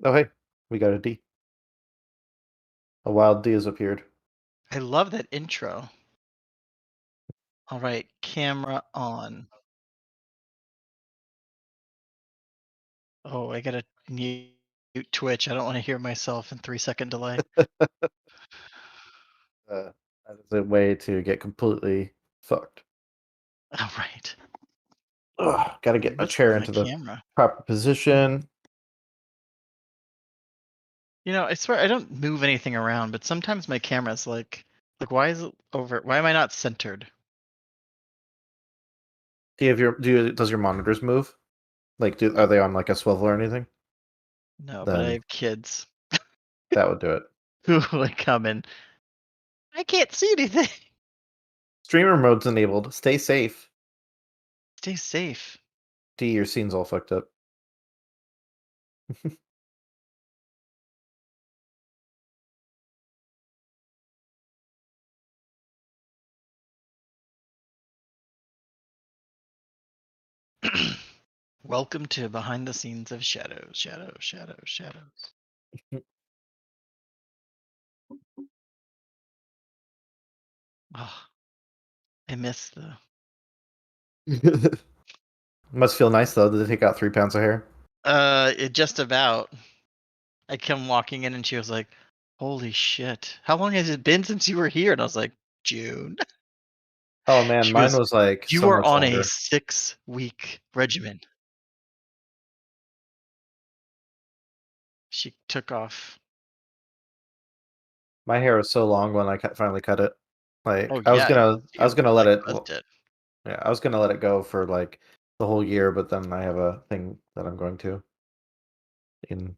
Oh, hey, we got a D. A wild D has appeared. I love that intro. All right, camera on. Oh, I gotta mute Twitch. I don't want to hear myself in 3-second delay. That is a way to get completely fucked. All right. Ugh, gotta get my What's chair the into the camera? proper position. I swear I don't move anything around, but sometimes my camera's like why is it over? Why am I not centered? Does your monitors move? Like, are they on like a swivel or anything? No, but I Then have kids that would do it. who like come in. I can't see anything. Streamer mode's enabled. Stay safe. Stay safe. D, your scene's all fucked up. Welcome to behind the scenes of shadows, shadows, shadows, shadows. Oh, I miss the Must feel nice though. Did they take out 3 pounds of hair? it just about. I come walking in and she was like, "Holy shit! How long has it been since you were here?" And I was like, "June." Oh man, She mine goes, was like "You so are much on a longer. 6-week regimen." She took off. My hair was so long when I finally cut it. Oh Like yeah, I was you gonna let like it. buzzed it. Yeah, I was gonna let it go for like the whole year, but then I have a thing that I'm going to in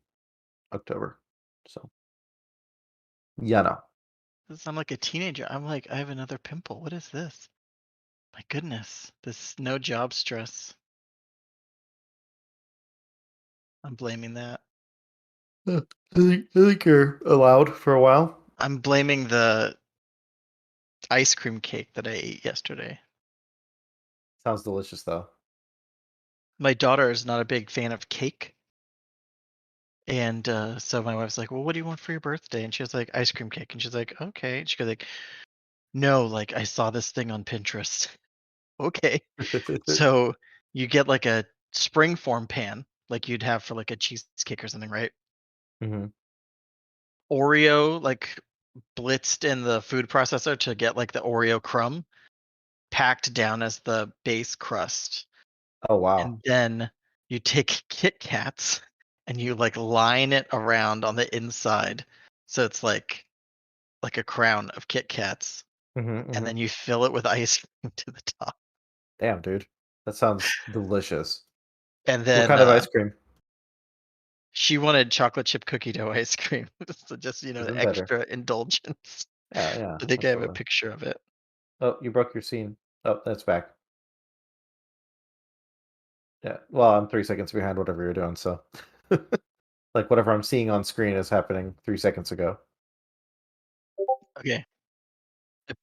October. So yeah, no. I'm like a teenager. I'm like, I have another pimple. What is this? My goodness, this no job stress. I'm blaming that. I think you're allowed for a while. I'm blaming the ice cream cake that I ate yesterday. Sounds delicious though. My daughter is not a big fan of cake. And so my wife's like, "Well, what do you want for your birthday?" And she was like, "Ice cream cake." And she's like, "Okay." And she goes like, "No, like I saw this thing on Pinterest." Okay. So you get like a spring form pan, like you'd have for like a cheesecake or something, right? hmm Oreo like blitzed in the food processor to get like the Oreo crumb packed down as the base crust. Oh wow. And then you take Kit Kats and you like line it around on the inside. So it's like a crown of Kit Kats, hmm and hmm then you fill it with ice cream to the top. Damn, dude, that sounds delicious. And What then kind of ice cream? she wanted chocolate chip cookie dough ice cream. So just, Even better. extra indulgence. Yeah, yeah, I think I have a absolutely. picture of it. Oh, you broke your scene. Oh, that's back. Yeah. Well, I'm 3 seconds behind whatever you're doing, so like whatever I'm seeing on screen is happening 3 seconds ago. Okay. It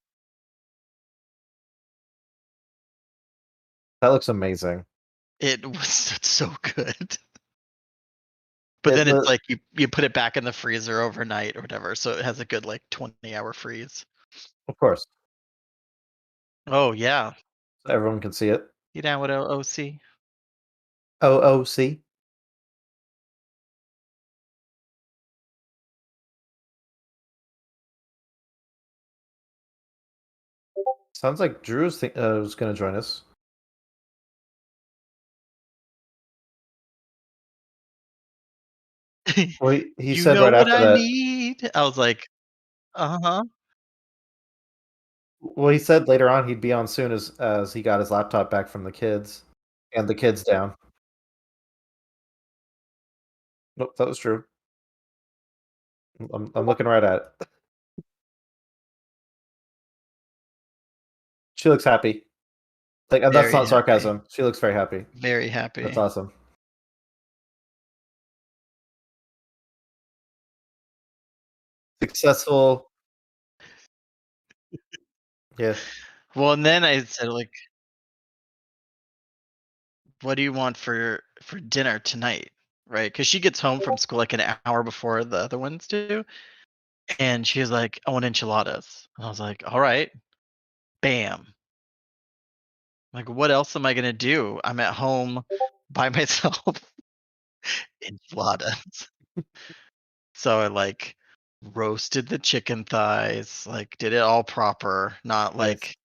That looks amazing. it was so good. But It then it's the like you put it back in the freezer overnight or whatever, so it has a good like 20-hour freeze. Of course, Oh yeah. so everyone can see it. You down with OOC? OOC. Sounds like Drew's was gonna join us. Well, he You said know right what after I that. need? I was like, "Uh-huh." Well, he said later on he'd be on soon as he got his laptop back from the kids and the kids down. Nope, that was true. I'm looking right at it. She looks happy. Like, and that's Very not happy. sarcasm. She looks very happy. Very That's happy. awesome. Successful. Yeah. Well, and then I said, like, "What do you want for dinner tonight?" right? Because she gets home from school like an hour before the other ones do, and she was like, "I want enchiladas." And I was like, "All right, bam." Like, what else am I gonna do? I'm at home by myself. Enchiladas. So I like roasted the chicken thighs, like did it all proper, not Nice. like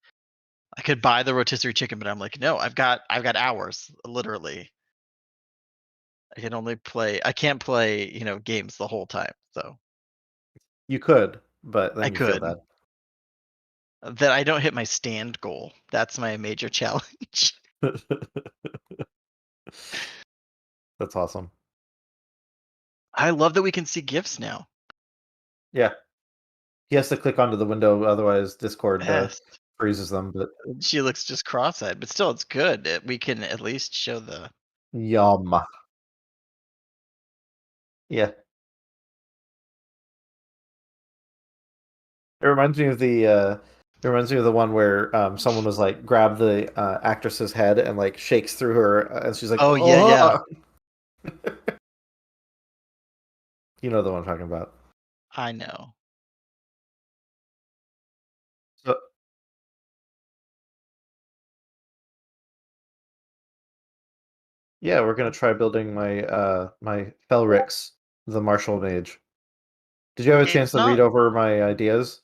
I could buy the rotisserie chicken, but I'm like, no, I've got hours, literally. I can't play, games the whole time. So You could, but I then you feel could. bad. That I don't hit my stand goal. That's my major challenge. That's awesome. I love that we can see gifts now. Yeah. He has to click onto the window, otherwise Discord Best. freezes them. But She looks just cross-eyed, but still, it's good. We can at least show the. yum. Yeah. It reminds me of the one where someone was like grab the actress's head and like shakes through her and she's like, Oh yeah, yeah. oh. You know the one I'm talking about. I know. So yeah, we're gonna try building my Felrix, the martial mage. Did you have a chance It's to read not. over my ideas?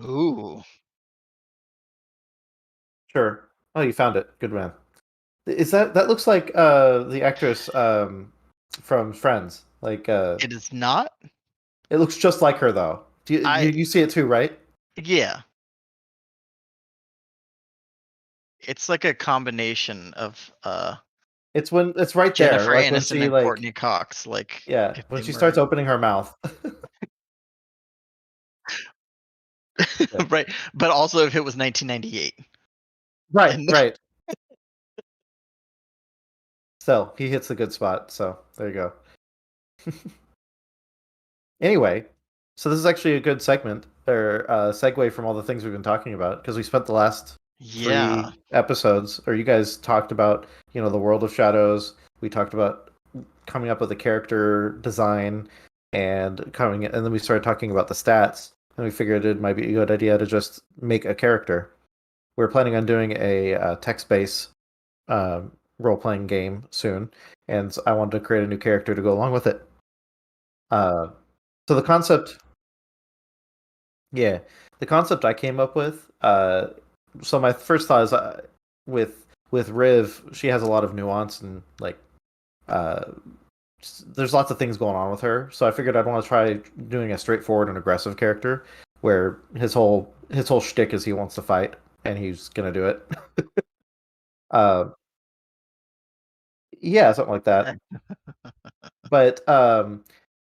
Ooh. Sure. Oh, you found it. Good man. Is that looks like the actress from Friends? Like It is not. it looks just like her though. Do you I you see it too, right? Yeah. It's like a combination of It's right there, Jennifer like when Aniston she and like Courtney Cox, like yeah, if when they she starts merge. opening her mouth. Yeah. Right. But also if it was 1998. Right, And right. So he hits a good spot. So there you go. Anyway, so this is actually a good segment or segue from all the things we've been talking about because we spent the last yeah. 3 episodes, or you guys talked about the world of Shadows. We talked about coming up with a character design and then we started talking about the stats, and we figured it might be a good idea to just make a character. We're planning on doing a text-based role-playing game soon, and I wanted to create a new character to go along with it. Uh, so the concept, yeah, the concept I came up with. So my first thought is with Riv, she has a lot of nuance and like uh, there's lots of things going on with her. So I figured I'd want to try doing a straightforward and aggressive character where his whole shtick is he wants to fight and he's gonna do it. uh, yeah, something like that. But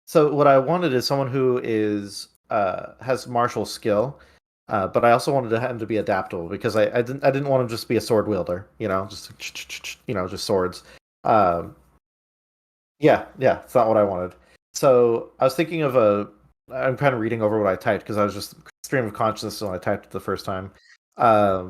so what I wanted is someone who is has martial skill, but I also wanted him to be adaptable because I didn't want him just be a sword wielder, just swords. Um, yeah, it's not what I wanted. So I was thinking of a. I'm kind of reading over what I typed because I was just stream of consciousness when I typed it the first time. I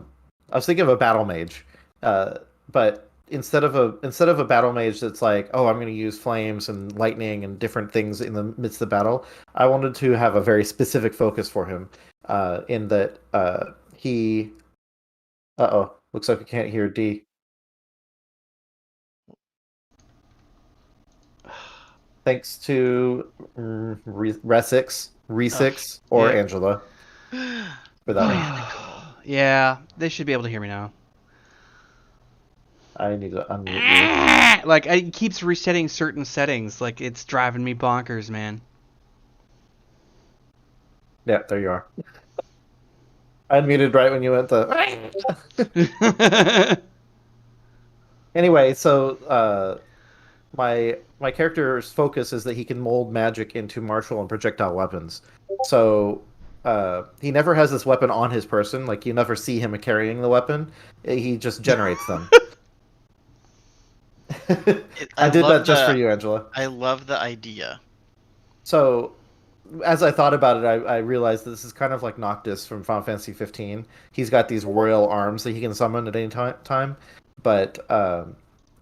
was thinking of a battle mage, but instead of a battle mage that's like, oh, I'm going to use flames and lightning and different things in the midst of battle. I wanted to have a very specific focus for him, in that he. Oh, looks like we can't hear D. Thanks to Resix, or Yeah. Angela for that one. Nicole. Yeah, they should be able to hear me now. I need to unmute you. Like, it keeps resetting certain settings. Like, it's driving me bonkers, man. Yeah, there you are. I unmuted right when you went to. Anyway, so my character's focus is that he can mold magic into martial and projectile weapons. So he never has this weapon on his person. Like you never see him carrying the weapon. He just generates them. I did that just for you, Angela. I love the idea. So as I thought about it, I realized that this is kind of like Noctis from Final Fantasy 15. He's got these royal arms that he can summon at any time. But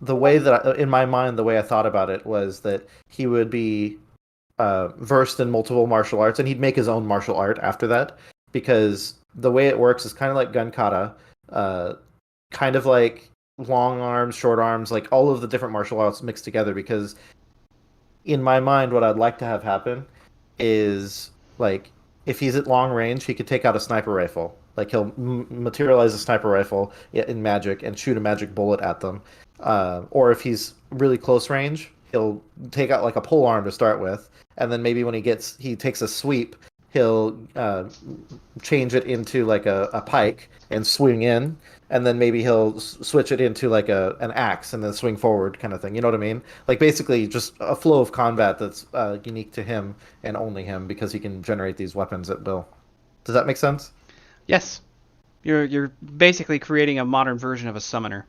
the way that in my mind, the way I thought about it was that he would be versed in multiple martial arts, and he'd make his own martial art after that. Because the way it works is kind of like Gun Kata, kind of like long arms, short arms, like all of the different martial arts mixed together. Because in my mind, what I'd like to have happen is like if he's at long range, he could take out a sniper rifle. Like he'll materialize a sniper rifle in magic and shoot a magic bullet at them. Or if he's really close range, he'll take out like a pole arm to start with, and then maybe when he takes a sweep, he'll change it into like a pike and swing in, and then maybe he'll switch it into like an axe and then swing forward kind of thing. You know what I mean? Like basically just a flow of combat that's unique to him and only him because he can generate these weapons at will. Does that make sense? Yes. You're basically creating a modern version of a summoner.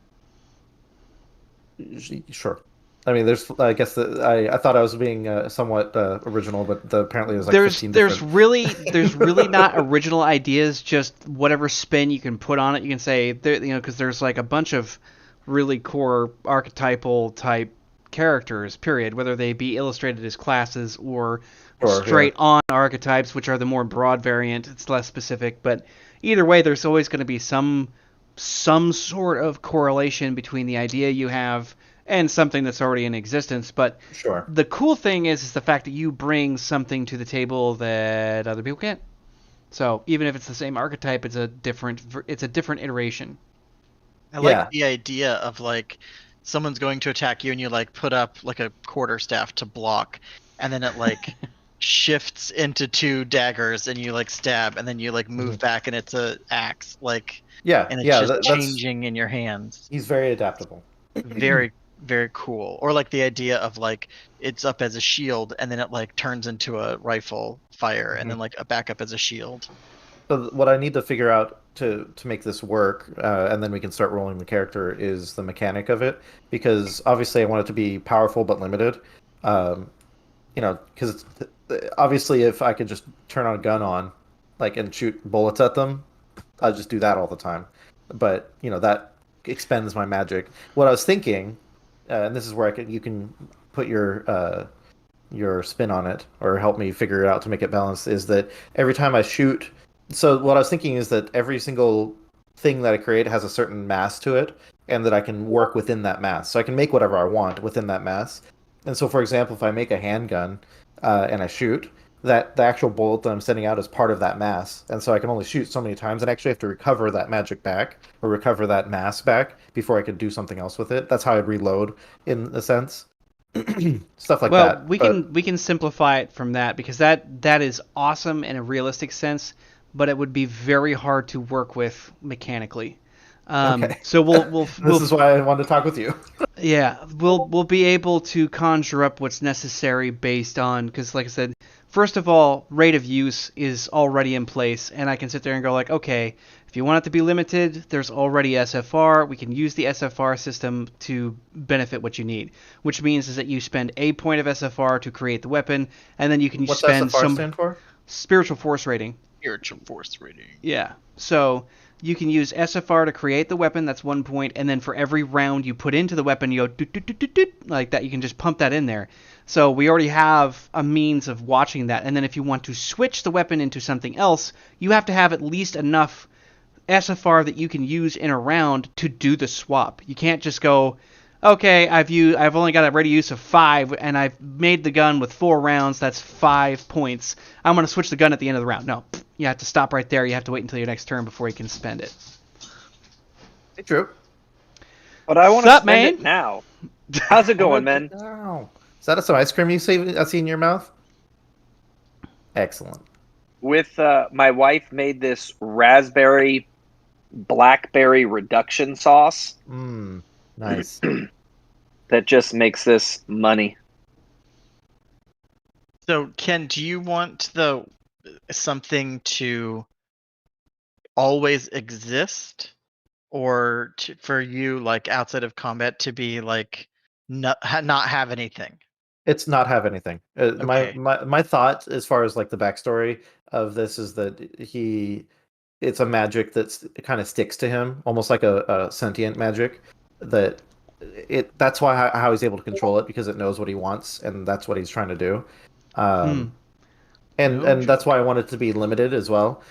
Sure. I mean, I guess I thought I was being somewhat original, but apparently there's like there's 15 there's different. really not original ideas, just whatever spin you can put on it. You can say because there's like a bunch of really core archetypal type characters, period, whether they be illustrated as classes or Sure, straight on archetypes, which are the more broad variant. It's less specific, but either way, there's always going to be some sort of correlation between the idea you have and something that's already in existence. But Sure. the cool thing is the fact that you bring something to the table that other people can't. So even if it's the same archetype, it's a different iteration. I like Yeah. the idea of like someone's going to attack you and you like put up like a quarterstaff to block, and then it like shifts into 2 daggers and you like stab, and then you like move back and it's a axe, like, Yeah. and it's Yeah. just That's changing in your hands. he's very adaptable. Very, very cool. Or like the idea of like it's up as a shield and then it like turns into a rifle fire and then like a backup as a shield. So what I need to figure out to make this work, and then we can start rolling the character, is the mechanic of it. Because obviously I want it to be powerful but limited. Because obviously if I could just turn on a gun on, like, and shoot bullets at them, I'd just do that all the time. But that expends my magic. What I was thinking, and this is where you can put your spin on it or help me figure it out to make it balanced, is that every time I shoot. So what I was thinking is that every single thing that I create has a certain mass to it, and that I can work within that mass. So I can make whatever I want within that mass. And so, for example, if I make a handgun and I shoot, that the actual bullet that I'm sending out is part of that mass, and so I can only shoot so many times, and actually have to recover that magic back or recover that mass back before I can do something else with it. That's how I reload, in a sense. Stuff like Well, that. we can simplify it from that, because that is awesome in a realistic sense, but it would be very hard to work with mechanically. Okay. So we'll This is why I wanted to talk with you. Yeah, we'll be able to conjure up what's necessary based on, because like I said, first of all, rate of use is already in place, and I can sit there and go like, okay, if you want it to be limited, there's already SFR. We can use the SFR system to benefit what you need, which means is that you spend a point of SFR to create the weapon, and then you can What's spend SFR stand for? spiritual force rating. Spiritual force rating. Yeah. So you can use SFR to create the weapon. That's 1 point, and then for every round you put into the weapon, you go doot, doot, doot, doot, doot, like that. You can just pump that in there. So we already have a means of watching that. And then if you want to switch the weapon into something else, you have to have at least enough SFR that you can use in a round to do the swap. You can't just go, okay, I've only got a ready use of 5, and I've made the gun with 4 rounds. That's 5 points. I'm going to switch the gun at the end of the round. No, you have to stop right there. You have to wait until your next turn before you can spend it. Hey, Drew. But I want to Sup, spend man? it now. How's it going, man? Wow. Is that some ice cream I see in your mouth? Excellent. With my wife made this raspberry blackberry reduction sauce Nice. that just makes this money. So Ken, do you want something to always exist, or for you, like outside of combat, to be like not have anything? It's not have anything. Okay. My thought as far as like the backstory of this is that it's a magic that's it kind of sticks to him, almost like a sentient magic. That that's why how he's able to control it because it knows what he wants and that's what he's trying to do. Hmm. And No that's why I joke. want it to be limited as well,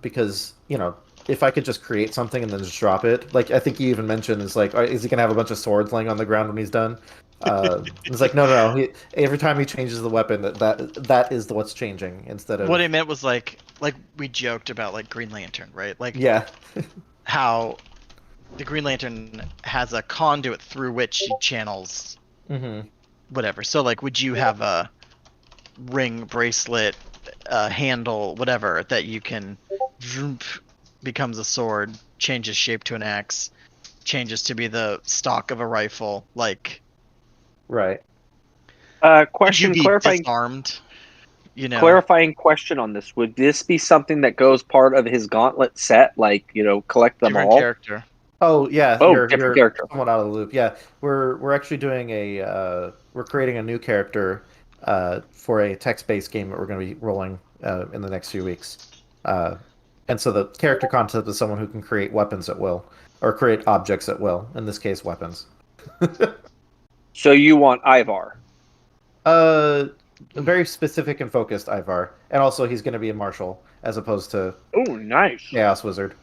because if I could just create something and then just drop it, like I think you even mentioned is like, is he gonna have a bunch of swords laying on the ground when he's done? It's like no. Every time he changes the weapon, that is what's changing instead What of I meant was like we joked about like Green Lantern, right? Like yeah, how the Green Lantern has a conduit through which he channels hmm whatever. So like, would you have a ring, bracelet, handle, whatever that you can vroom, becomes a sword, changes shape to an axe, changes to be the stock of a rifle? Like, right. would you Question, be disarmed? clarifying question on this. Would this be something that goes part of his gauntlet set? Like, collect them Different all? character. Oh yeah, Oh, you're different character. somewhat out of the loop. Yeah, we're actually doing we're creating a new character for a text-based game that we're going to be rolling in the next few weeks. Uh, and so the character concept is someone who can create weapons at will or create objects at will. In this case, weapons. So you want Ivar? A very specific and focused Ivar, and also he's going to be a martial as opposed to Oh, nice. Chaos Wizard.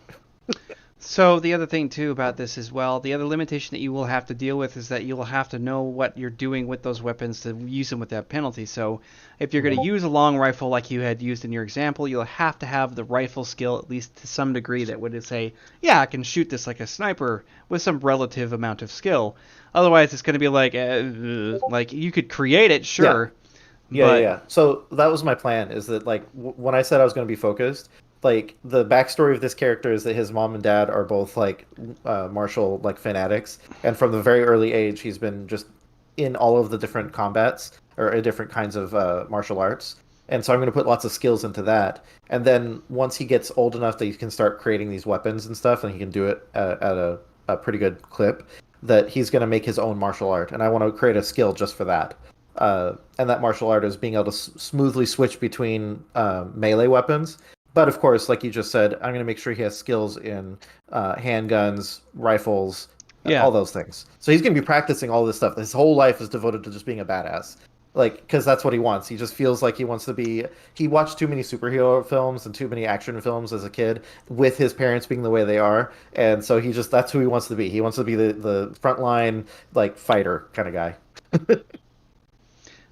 So the other thing too about this as well, the other limitation that you will have to deal with is that you will have to know what you're doing with those weapons to use them with that penalty. So if you're going to use a long rifle like you had used in your example, you'll have to have the rifle skill at least to some degree that would say, yeah, I can shoot this like a sniper with some relative amount of skill. Otherwise, it's going to be like you could create it, sure. Yeah. So that was my plan. Is that like when I said I was going to be focused, like the backstory of this character is that his mom and dad are both like martial like fanatics, and from the very early age, he's been just in all of the different combats or different kinds of martial arts. And so I'm going to put lots of skills into that. And then once he gets old enough that he can start creating these weapons and stuff, and he can do it at a pretty good clip, that he's going to make his own martial art. And I want to create a skill just for that. And that martial art is being able to smoothly switch between melee weapons. But of course, like you just said, I'm going to make sure he has skills in handguns, rifles, Yeah. all those things. So he's going to be practicing all this stuff. His whole life is devoted to just being a badass. Like, because that's what he wants. He just feels like he wants to be. He watched too many superhero films and too many action films as a kid, with his parents being the way they are, and so that's who he wants to be. He wants to be the frontline like fighter kind of guy.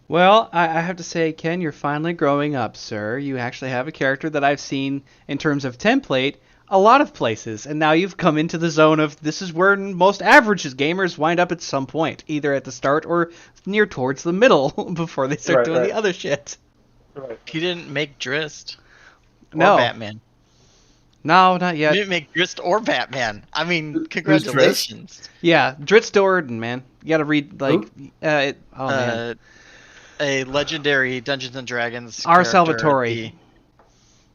Well, I have to say, Ken, you're finally growing up, sir. You actually have a character that I've seen in terms of template a lot of places, and now you've come into the zone of this is where most average gamers wind up at some point, either at the start or near towards the middle before they start doing the other shit. Right. He didn't make Drist or No. Batman. No, not He yet. didn't make Drist or Batman. I mean, Who's Drist? congratulations. Yeah, Dritz Do'Urden, man. You gotta read, like, oh, man. A legendary Dungeons and Dragons R. character, Salvatore. the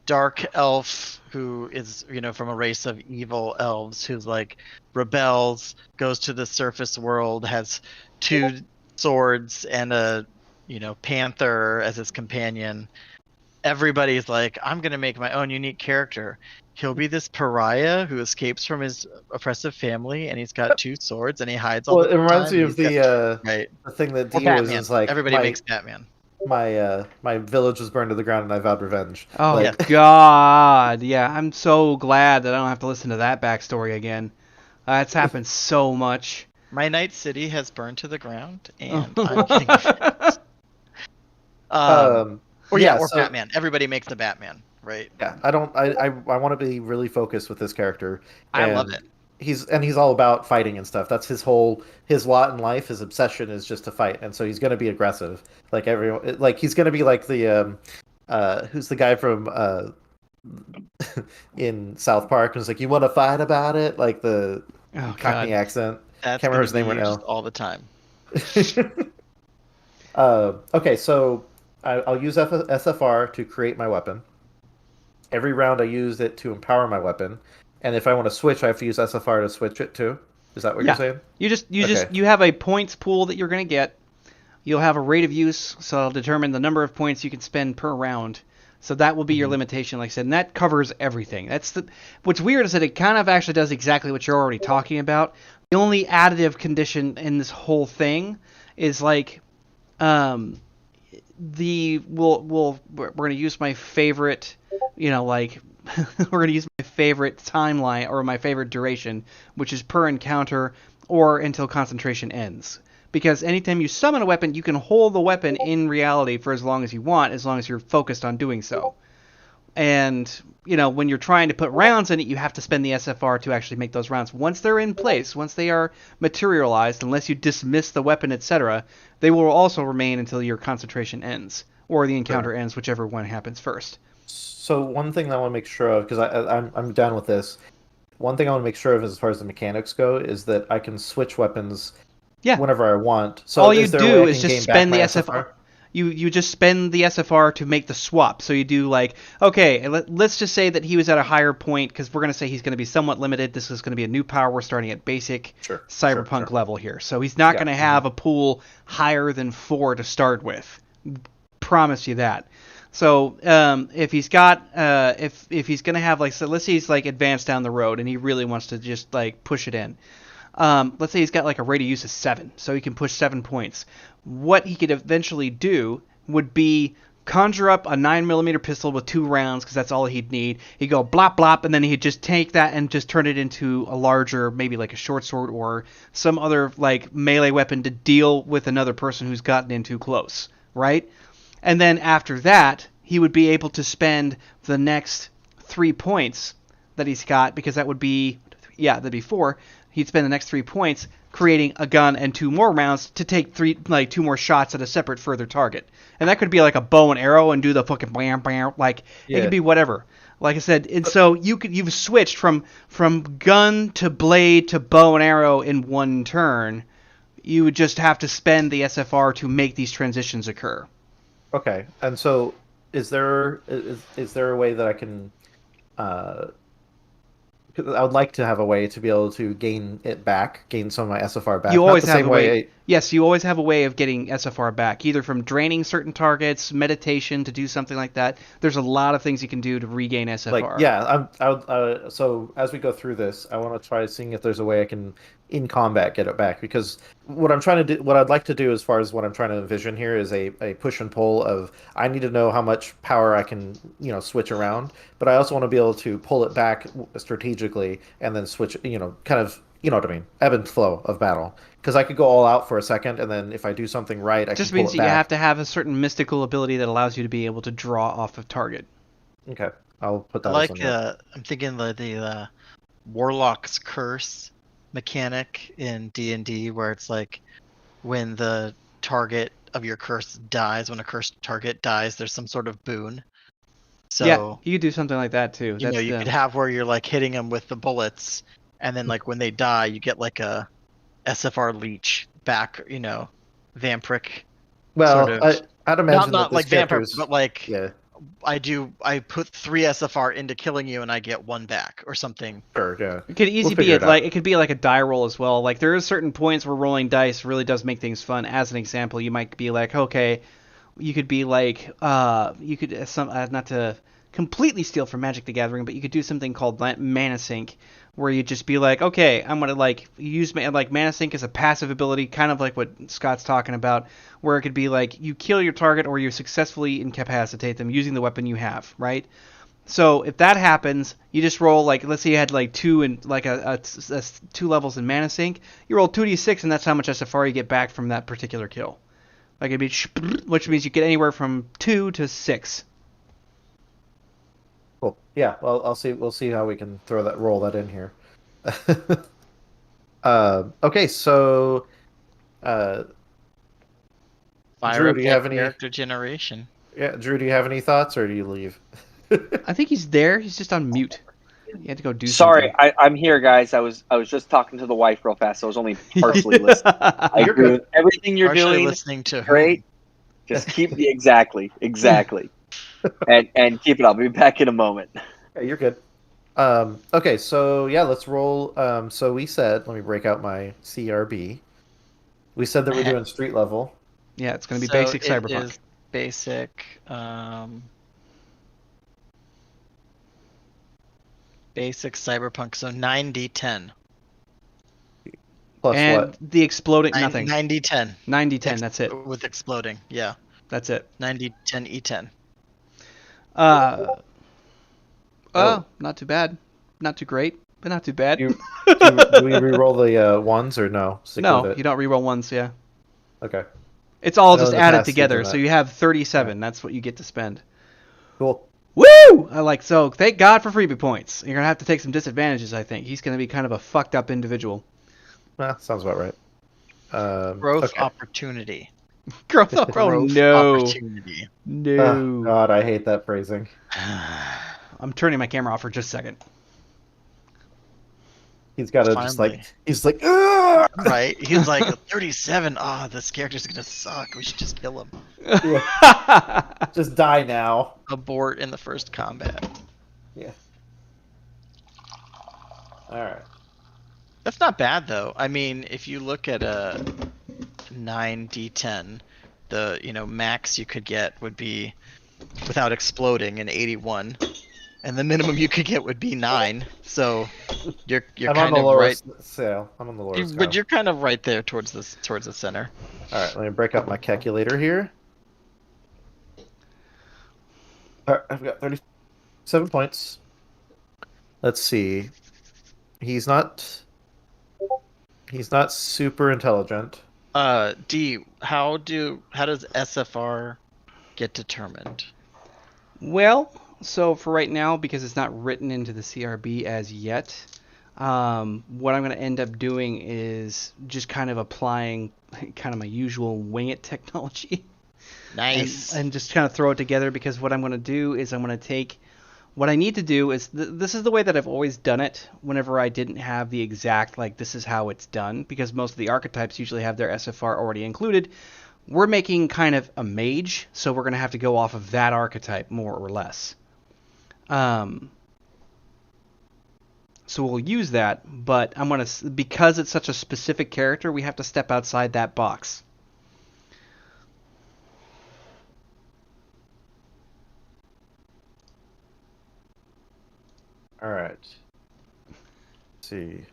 dark elf who is, from a race of evil elves who's like rebels, goes to the surface world, has two swords and a, panther as his companion. Everybody's like, I'm going to make my own unique character. He'll be this pariah who escapes from his oppressive family, and he's got two swords, and he hides all Well, the it reminds time. me of Right. the thing that Or D was Batman. is like Everybody my makes Batman. my village was burned to the ground and I vowed revenge. Oh, Like, God. Yeah, I'm so glad that I don't have to listen to that backstory again. That's happened so much. My Night City has burned to the ground, and I'm getting revenge. Or so- Batman. Everybody makes the Batman, right? Yeah, I want to be really focused with this character. I love and it. He's all about fighting and stuff. That's his lot in life. His obsession is just to fight, and so he's going to be aggressive. Like everyone, like he's going to be like the who's the guy from in South Park? Who's like, you want to fight about it? Like the Oh, Cockney God. accent. That's Can't remember gonna his name be right used now. all the time. Okay, so I'll use SFR to create my weapon. Every round I use it to empower my weapon, and if I want to switch, I have to use SFR to switch it too. Is that what Yeah. you're saying? You Okay. have a points pool that you're gonna get. you'll have a rate of use, so it'll determine the number of points you can spend per round. So that will be your limitation, like I said, and that covers everything. What's weird is that it kind of actually does exactly what you're already talking about. The only additive condition in this whole thing is like, we're gonna use my favorite, we're gonna use my favorite timeline or my favorite duration, which is per encounter or until concentration ends. Because anytime you summon a weapon, you can hold the weapon in reality for as long as you want, as long as you're focused on doing so. And, when you're trying to put rounds in it, you have to spend the SFR to actually make those rounds. Once they're in place, once they are materialized, unless you dismiss the weapon, etc., they will also remain until your concentration ends, or the encounter ends, whichever one happens first. So one thing that I want to make sure of, because I'm down with this, one thing I want to make sure of as far as the mechanics go is that I can switch weapons whenever I want. So all you do is just spend the SFR. You just spend the SFR to make the swap. So you do like, okay, let's just say that he was at a higher point, because we're going to say he's going to be somewhat limited. This is going to be a new power. We're starting at basic cyberpunk level here. So he's not going to have a pool higher than 4 to start with. Promise you that. So if he's got if he's going to have like, so let's say he's like advanced down the road and he really wants to just like push it in. Let's say he's got like a rate of use of 7, so he can push 7 points. What he could eventually do would be conjure up a 9mm pistol with 2 rounds, because that's all he'd need. He'd go blop blop, and then he'd just take that and just turn it into a larger, maybe like a short sword or some other like melee weapon to deal with another person who's gotten in too close, right? And then after that, he would be able to spend the next 3 points that he's got, because that would be, that'd be 4. He'd spend the next 3 points creating a gun and 2 more rounds to take 2 more shots at a separate further target. And that could be like a bow and arrow and do the fucking bam bam, like it could be whatever. Like I said, and so you've switched from gun to blade to bow and arrow in one turn. You would just have to spend the SFR to make these transitions occur. Okay, and so is there a way that I can? I would like to have a way to be able to gain some of my SFR back. You always have a way. Yes, you always have a way of getting SFR back, either from draining certain targets, meditation to do something like that. There's a lot of things you can do to regain SFR. So as we go through this, I want to try seeing if there's a way I can, in combat, get it back. Because what I'd like to do, as far as what I'm trying to envision here, is a push and pull of, I need to know how much power I can, switch around, but I also want to be able to pull it back strategically and then switch, kind of, what I mean, ebb and flow of battle. Because I could go all out for a second, and then if I do something right, I can pull it back. Just means that you have to have a certain mystical ability that allows you to be able to draw off of target. Okay, I'll put that. I'm thinking the Warlock's Curse mechanic in D&D, where it's like when the target of your curse dies, when a cursed target dies, there's some sort of boon. So yeah, you could do something like that too. You could have where you're like hitting them with the bullets, and then like when they die, you get like a SFR leech back, vampiric. Well, sort of. I'd imagine not like vampire, but like I put 3 SFR into killing you, and I get 1 back or something. Sure, yeah. It could easily be it could be like a die roll as well. Like there are certain points where rolling dice really does make things fun. As an example, you might be like, okay, you could be like, you could not to completely steal from Magic the Gathering, but you could do something called Mana Sync, where you just be like, okay, I'm gonna like use Mana Sync as a passive ability, kind of like what Scott's talking about, where it could be like you kill your target or you successfully incapacitate them using the weapon you have, right? So if that happens, you just roll like, let's say you had like 2 and like a 2 levels in Mana Sync, you roll 2d6, and that's how much SFR you get back from that particular kill. Like it'd be, which means you get anywhere from 2 to 6. Cool. Yeah. Well, we'll see how we can roll that in here. Okay. So, Drew, do you have any character generation? Yeah, Drew, do you have any thoughts, or do you leave? I think he's there. He's just on mute. He had to go do something. Sorry, I'm here, guys. I was just talking to the wife real fast, so I was only partially listening. I agree with everything you're doing. Listening to great. Just keep the exactly, and keep it up. I'll be back in a moment. Yeah, you're good. Okay, so yeah, let's roll. So we said, let me break out my CRB. We said that we're doing street level. Yeah, it's going to be So basic it Cyberpunk. is basic. Basic Cyberpunk. So 9d10. Plus And what? the exploding, nothing. 9d10. 90-10, that's it. With exploding. Yeah. That's it. 9d10 E10. Oh, not too bad. Not too great, but not too bad. Do we re-roll the ones or no? Stick No, with it. you don't reroll ones, yeah. Okay. It's all I know just in the added past you've together, done so that. you have 37. That's what you get to spend. Cool. Woo! So thank God for freebie points. You're going to have to take some disadvantages, I think. He's going to be kind of a fucked up individual. Sounds about right. Growth okay. opportunity. Growth up, oh Growth no. opportunity. No. Oh, God, I hate that phrasing. I'm turning my camera off for just a second. He's got to just Finally. he's like, "Ugh!" Right? He's like 37. Ah, this character's gonna suck. We should just kill him. Just die now. Abort in the first combat. Yeah. All right. That's not bad though. I mean, if you look at a 9d10, the max you could get would be without exploding an 81, and the minimum you could get would be 9. So you're I'm kind on the of lowest right. scale. I'm on the lowest scale. But you're kind of right there towards the center. All right, let me break out my calculator here. All right, I've got 37 points. Let's see. He's not super intelligent. D, how does SFR get determined? Well, so for right now, because it's not written into the CRB as yet, what I'm going to end up doing is just kind of applying kind of my usual wing it technology. Nice. And just kind of throw it together, because what I'm going to do is I'm going to take... What I need to do is... this is the way that I've always done it whenever I didn't have the exact, this is how it's done, because most of the archetypes usually have their SFR already included. We're making kind of a mage, so we're going to have to go off of that archetype more or less. So we'll use that, but I'm going to... Because it's such a specific character, we have to step outside that box. All right. Let's see.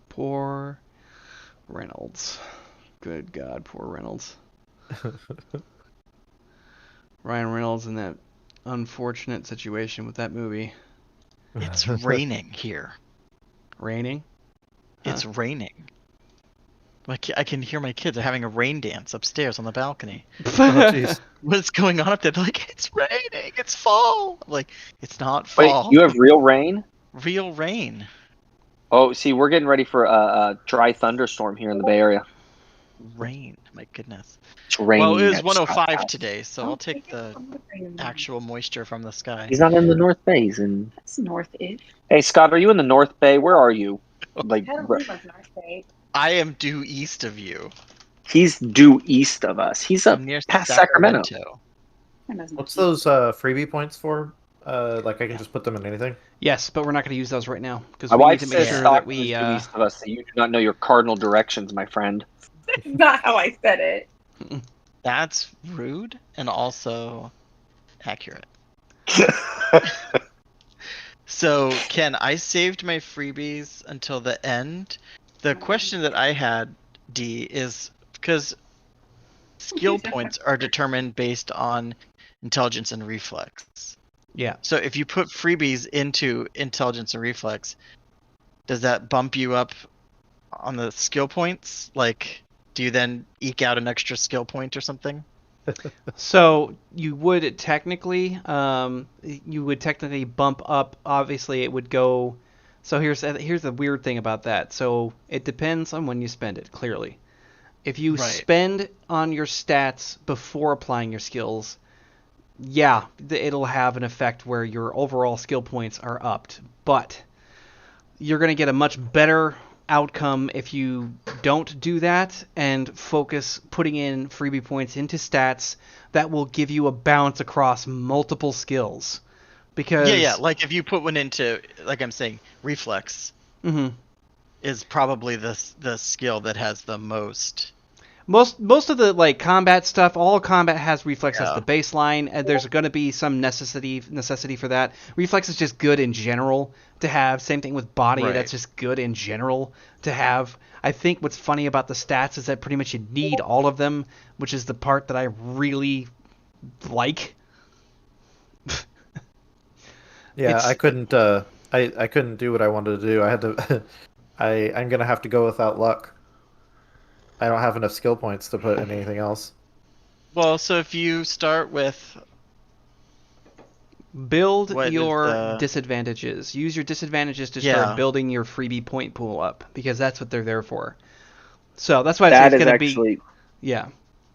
Poor Reynolds. Good God, poor Reynolds. Ryan Reynolds in that unfortunate situation with that movie. It's raining here. Raining? It's raining. I can hear my kids are having a rain dance upstairs on the balcony. Oh, jeez. What's going on up there? They're like, it's raining. It's fall. I'm like, it's not Wait, fall. you have real rain? Real rain. Oh, see, we're getting ready for a dry thunderstorm here in the Bay Area. Rain. My goodness. It's raining. Well, it was at 105 Scott's today, so I'll take the actual moisture from the house. sky. He's not in the North Bay. He's in. That's north-ish. Hey, Scott, are you in the North Bay? Where are you? Like, I don't live on North Bay. I am due east of you. he's due east of us. He's up I'm near past Sacramento. That doesn't What's make those freebie points for? I can just put them in anything. Yes, but we're not going to use those right now, because My we need wife to make says sure Scott that is we... due east of us, so you do not know your cardinal directions, my friend. That's not how I said it. That's rude and also accurate. So, Ken, I saved my freebies until the end. The question that I had, D, is because skill points are determined based on intelligence and reflex. Yeah. So if you put freebies into intelligence and reflex, does that bump you up on the skill points? Like, do you then eke out an extra skill point or something? So you would technically bump up. Obviously, it would go. So here's the weird thing about that. So it depends on when you spend it. Clearly, if you Right. spend on your stats before applying your skills, yeah, it'll have an effect where your overall skill points are upped. But you're going to get a much better outcome if you don't do that and focus putting in freebie points into stats that will give you a balance across multiple skills. Because Yeah. Like if you put one into, like I'm saying, reflex Mhm. is probably the skill that has the most. Most of the like combat stuff, all combat has reflex as Yeah. the baseline, and there's going to be some necessity for that. Reflex is just good in general to have. Same thing with body, Right. that's just good in general to have. I think what's funny about the stats is that pretty much you need all of them, which is the part that I really like. Yeah, It's- I couldn't. I couldn't do what I wanted to do. I had to. I'm gonna have to go without luck. I don't have enough skill points to put in anything else. Well, so if you start with Build what is your the disadvantages. Use your disadvantages to Yeah. start building your freebie point pool up, because that's what they're there for. So that's why I say That it's is going to be actually. yeah.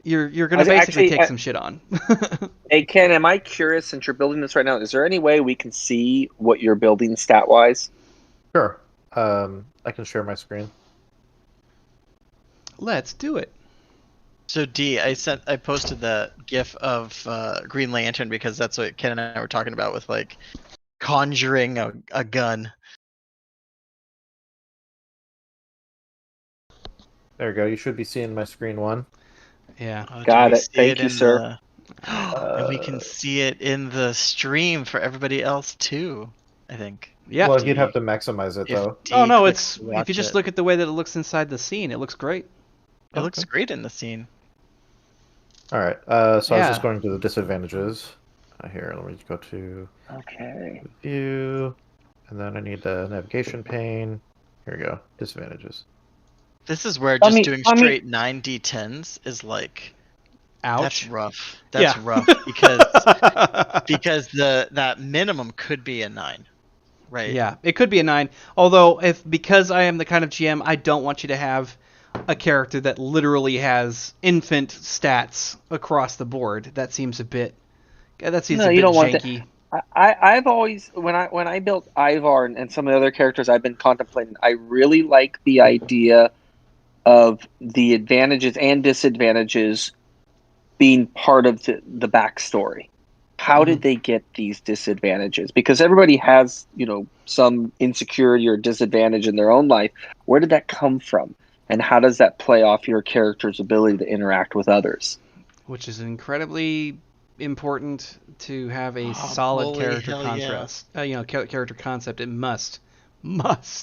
You're going to I was basically actually take at- some shit on. Hey Ken, am I curious since you're building this right now? Is there any way we can see what you're building stat wise? Sure. I can share my screen. Let's do it. So D, I posted the GIF of Green Lantern because that's what Ken and I were talking about with like conjuring a gun. There you go. You should be seeing my screen one. Yeah. Do Got we it. see Thank you, in sir. and we can see it in the stream for everybody else too, I think. Yeah. Well, Do you'd have we- to maximize it If though. D Oh no, clicks it's to if watch you just it. look at the way that it looks inside the scene, it looks great. It looks Okay. great in the scene. All right. So I was Yeah. just going to the disadvantages. Here, let me go to Okay. view, and then I need the navigation pane. Here we go. Disadvantages. This is where I just mean- doing I mean- straight 9d10s is like that's Ouch. rough. That's Yeah. rough because that minimum could be a 9. Right? Yeah, it could be a 9. Although, because I am the kind of GM, I don't want you to have a character that literally has infant stats across the board. That seems a bit. That seems No, a you bit don't want that. janky. I've always when I built Ivar and some of the other characters I've been contemplating, I really like the idea of the advantages and disadvantages being part of the backstory. How did they get these disadvantages? Because everybody has, some insecurity or disadvantage in their own life. Where did that come from? And how does that play off your character's ability to interact with others? Which is incredibly important to have a Oh, solid holy character hell yeah. contrast. Character concept. It must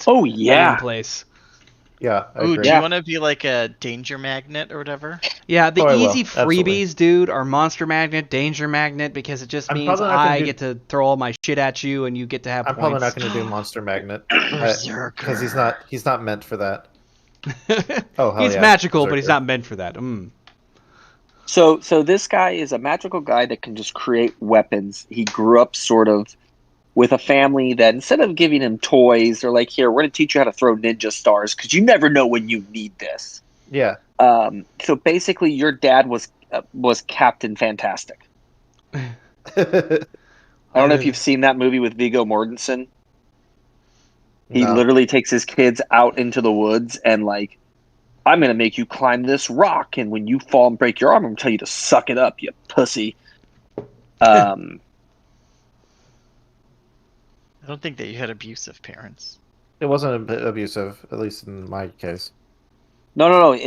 Oh be in yeah. place. Yeah, I Ooh, agree. do Yeah. you want to be like a danger magnet or whatever? Yeah, the Oh, I will. easy Absolutely. freebies, dude, are Monster Magnet, Danger Magnet, because it just I'm means probably not gonna I do- get to throw all my shit at you and you get to have I'm points. probably not going to do Monster Magnet because he's not meant for that. Oh, hell He's yeah, magical, but he's Berserker. not meant for that. So this guy is a magical guy that can just create weapons. He grew up sort of with a family that instead of giving him toys, they're like, "Here, we're going to teach you how to throw ninja stars because you never know when you need this." Yeah. So basically, your dad was Captain Fantastic. I don't know if you've seen that movie with Viggo Mortensen. He No. literally takes his kids out into the woods and like, I'm going to make you climb this rock, and when you fall and break your arm, I'm going to tell you to suck it up, you pussy. I don't think that you had abusive parents. It wasn't a bit abusive, at least in my case. No.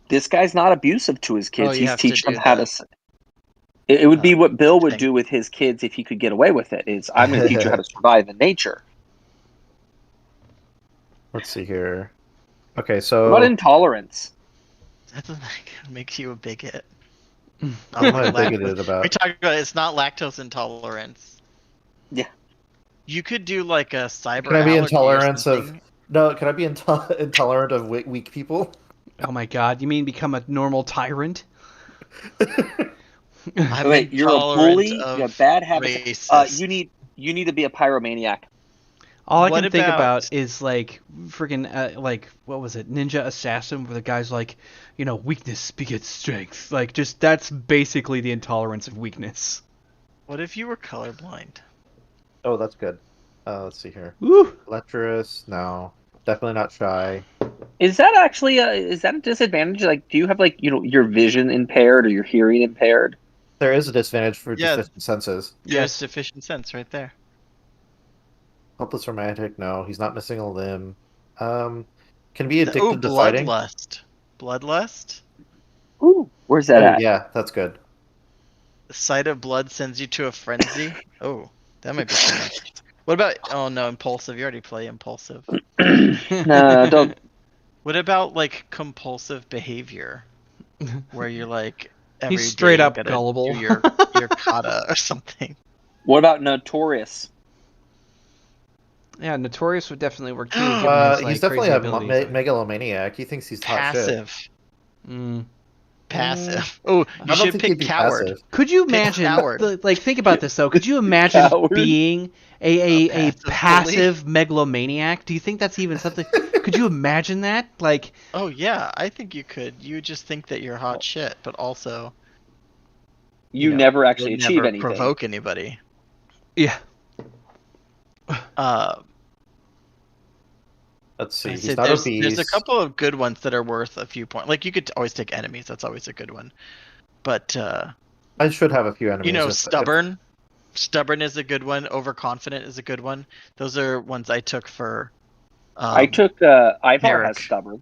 This guy's not abusive to his kids. Oh, you He's have to teaching them do how that. to. It would be what Bill would thing. do with his kids if he could get away with it. Is I'm going to teach you how to survive in nature. Let's see here. Okay, What so about intolerance? That doesn't make you a bigot. what am I bigoted We about? talked about it's not lactose intolerance. Yeah. You could do like a cyber. Can I be allergy or intolerance of? something. No, can I be intolerant of weak people? Oh my god, you mean become a normal tyrant? I'm Wait, you're a intolerant bully. of You have bad habits. racist. You need to be a pyromaniac. All I What can think about- about is like freaking like what was it, Ninja Assassin, where the guy's like, weakness begets strength. Like just that's basically the intolerance of weakness. What if you were colorblind? Oh, that's good. Let's see here. Woo! Lecherous, no. Definitely not shy. Is that actually is that a disadvantage? Like, do you have like your vision impaired or your hearing impaired? There is a disadvantage for Yeah. deficient senses. There's Yes. sufficient sense right there. Hopeless romantic. No, he's not missing a limb. Can be Oh, addicted to fighting. bloodlust. Bloodlust. Ooh, where's that Oh at? yeah, that's good. The sight of blood sends you to a frenzy. Oh, that might be too much. What about? Oh no, impulsive. You already play impulsive. No, don't. What about like compulsive behavior, where you're like every He's straight day you up gotta gullible. do your kata or something. What about notorious? Yeah, Notorious would definitely work too. Given his, like, He's definitely crazy a abilities. megalomaniac. He thinks he's hot shit. Passive. Mm. Passive. Oh, I you don't should think he'd pick be coward. passive. Could you Pick imagine, coward. like, think about this though. Could you imagine Coward? being a passive passive megalomaniac? Do you think that's even something? Could you imagine that? Like, Oh yeah, I think you could. You just think that you're hot shit, but also You know, never actually you'll achieve never anything. provoke anybody. yeah, Let's see. I He's said not there's obese. a couple of good ones that are worth a few points. Like you could always take enemies. That's always a good one. But I should have a few enemies. you know, if- stubborn. Stubborn is a good one. Overconfident is a good one. Those are ones I took for. I took Ivar Merrick. has stubborn.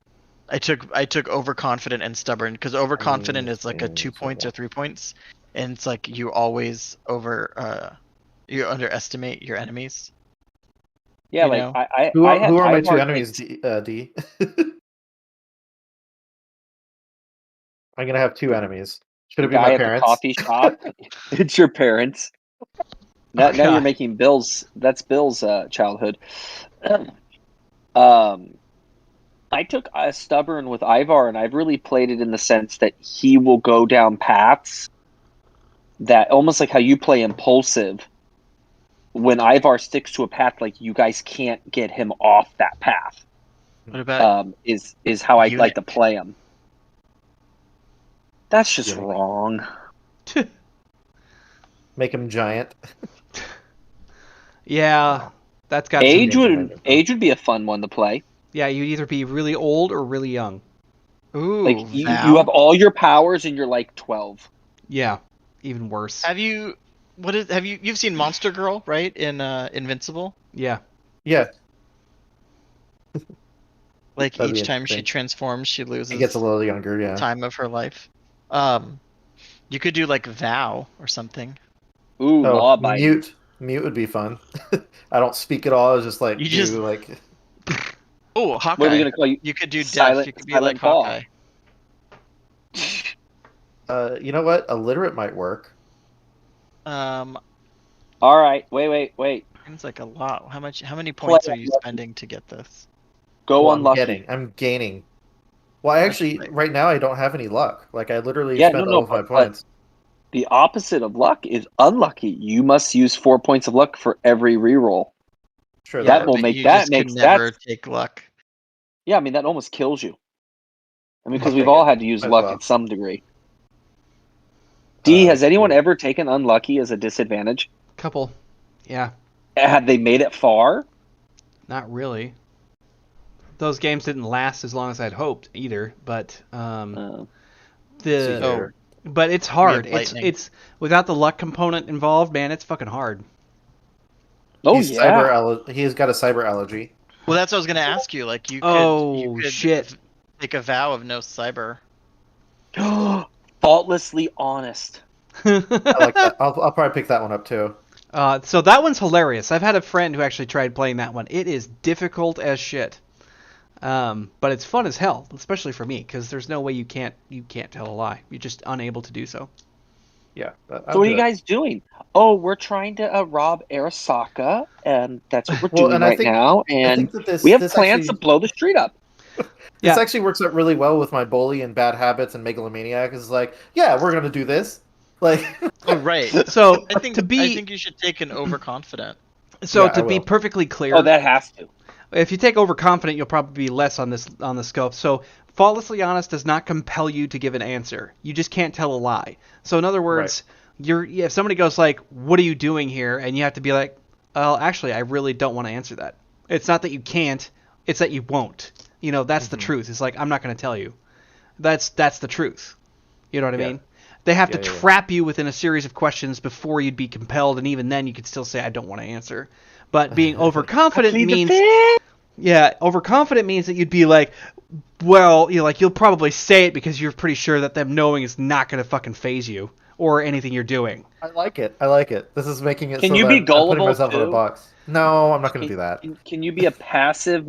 I took overconfident and stubborn because overconfident is like a see, 2 so points or that- 3 points, and it's like you always you underestimate your enemies. Yeah, You like know? Who I are, had who are my Ivar two take- enemies, D? I'm gonna have two enemies. Should it be guy my at the parents? coffee shop. It's your parents. Now God. you're making Bill's. That's Bill's childhood. I took stubborn with Ivar, and I've really played it in the sense that he will go down paths that almost like how you play impulsive. When Ivar sticks to a path, like you guys can't get him off that path. What about Is how I like Unit. to play him. That's just Unit. wrong. Make him giant. yeah, that's got Age some, would be a fun one to play. Yeah, you'd either be really old or really young. ooh? Like you Val? have all your powers and you're like 12. Yeah, even worse. Have you? You've seen Monster Girl, right? In Invincible. Yeah, Yeah, Like That'd be each time she interesting. transforms, she loses he gets a little younger. Yeah. time of her life. You could do like Vow or something. Ooh, Oh, law biting. mute would be fun. I don't speak at all. I just like You do just- like. Oh, Hawkeye. What are we gonna call you? You could do Silent- Death. You could be Silent like Paul. Hawkeye. You know what? Illiterate might work. Um, All right, wait. Seems like a lot. How many points are you Unlucky. spending to get this? Go Well, unlucky. I'm gaining. Well, I actually right now I don't have any luck. Like I literally Yeah, spent no, all of my but- points. The opposite of luck is unlucky. You must use 4 points of luck for every reroll. Sure, that that will but make- you that just makes- could never that's- take luck. Yeah, I mean that almost kills you. I mean, because Okay, we've all yeah. had to use Might as luck well. at some degree. D, Uh, has anyone ever taken unlucky as a disadvantage? couple. Yeah, Have they made it far? not really. Those games didn't last as long as I'd hoped either, but Uh, the See, Oh, but it's hard. We have It's lightning. it's without the luck component involved, man. It's fucking hard. oh he's yeah. he's got a cyber allergy. well, that's what I was gonna ask you. Like you could. Oh, you could shit. Take a vow of no cyber. Faultlessly honest. I like that. I'll probably pick that one up too. So that one's hilarious. I've had a friend who actually tried playing that one. It is difficult as shit, but it's fun as hell, especially for me, because there's no way you can't tell a lie. You're just unable to do so. Yeah. So what are you guys doing? Oh, we're trying to rob Arasaka, and that's what we're Well, doing and I right think- now. I And think that this we have this plans to actually, blow the street up. this Yeah. actually works out really well with my bully and bad habits and megalomaniac. Is like, yeah, we're gonna do this. Like, Oh right. So I think to be I think you should take an overconfident. so Yeah, to I be will. perfectly clear, Oh, that has to. if you take overconfident, you'll probably be less on the scope. So faultlessly honest does not compel you to give an answer. You just can't tell a lie. So in other words, if somebody goes like, "What are you doing here?" and you have to be like, "Well, actually, I really don't want to answer that." It's not that you can't. It's that you won't. You know, that's the Mhm. truth. It's like, I'm not going to tell you. That's the truth. You know what I Yeah. mean? They have to Yeah, yeah, yeah. trap you within a series of questions before you'd be compelled, and even then you could still say, I don't want to answer. But being overconfident Plead the means... fifth. Yeah, overconfident means that you'd be like, well, you'll probably say it because you're pretty sure that them knowing is not going to fucking phase you or anything you're doing. I like it. I like it. This is making it Can so you that be I'm putting gullible, myself in a too? box. No, I'm not going to do that. Can you be a passive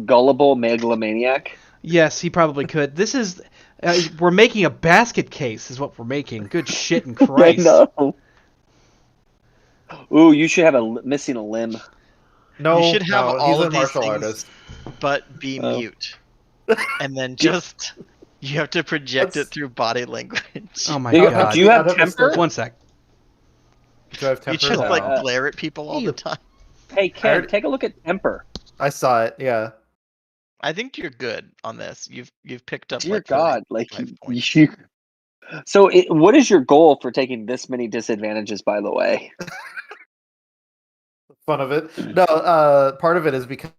gullible megalomaniac? Yes, he probably could. This is... we're making a basket case is what we're making. Good shit in Christ. No. Ooh, you should have missing a limb. No, You should have no, all he's a of these martial things, artist. but be Oh. mute. And then just you have to project it through body language. Oh my Do you, god. do you have Out of his temper? One sec. Do I have You temper? just No. like glare at people all the time. Hey, Ken, already- take a look at temper. I saw it. Yeah. I think you're good on this. You've picked up. Dear like God, like 5 points. you. So, what is your goal for taking this many disadvantages? By the way, Fun of it. No, part of it is because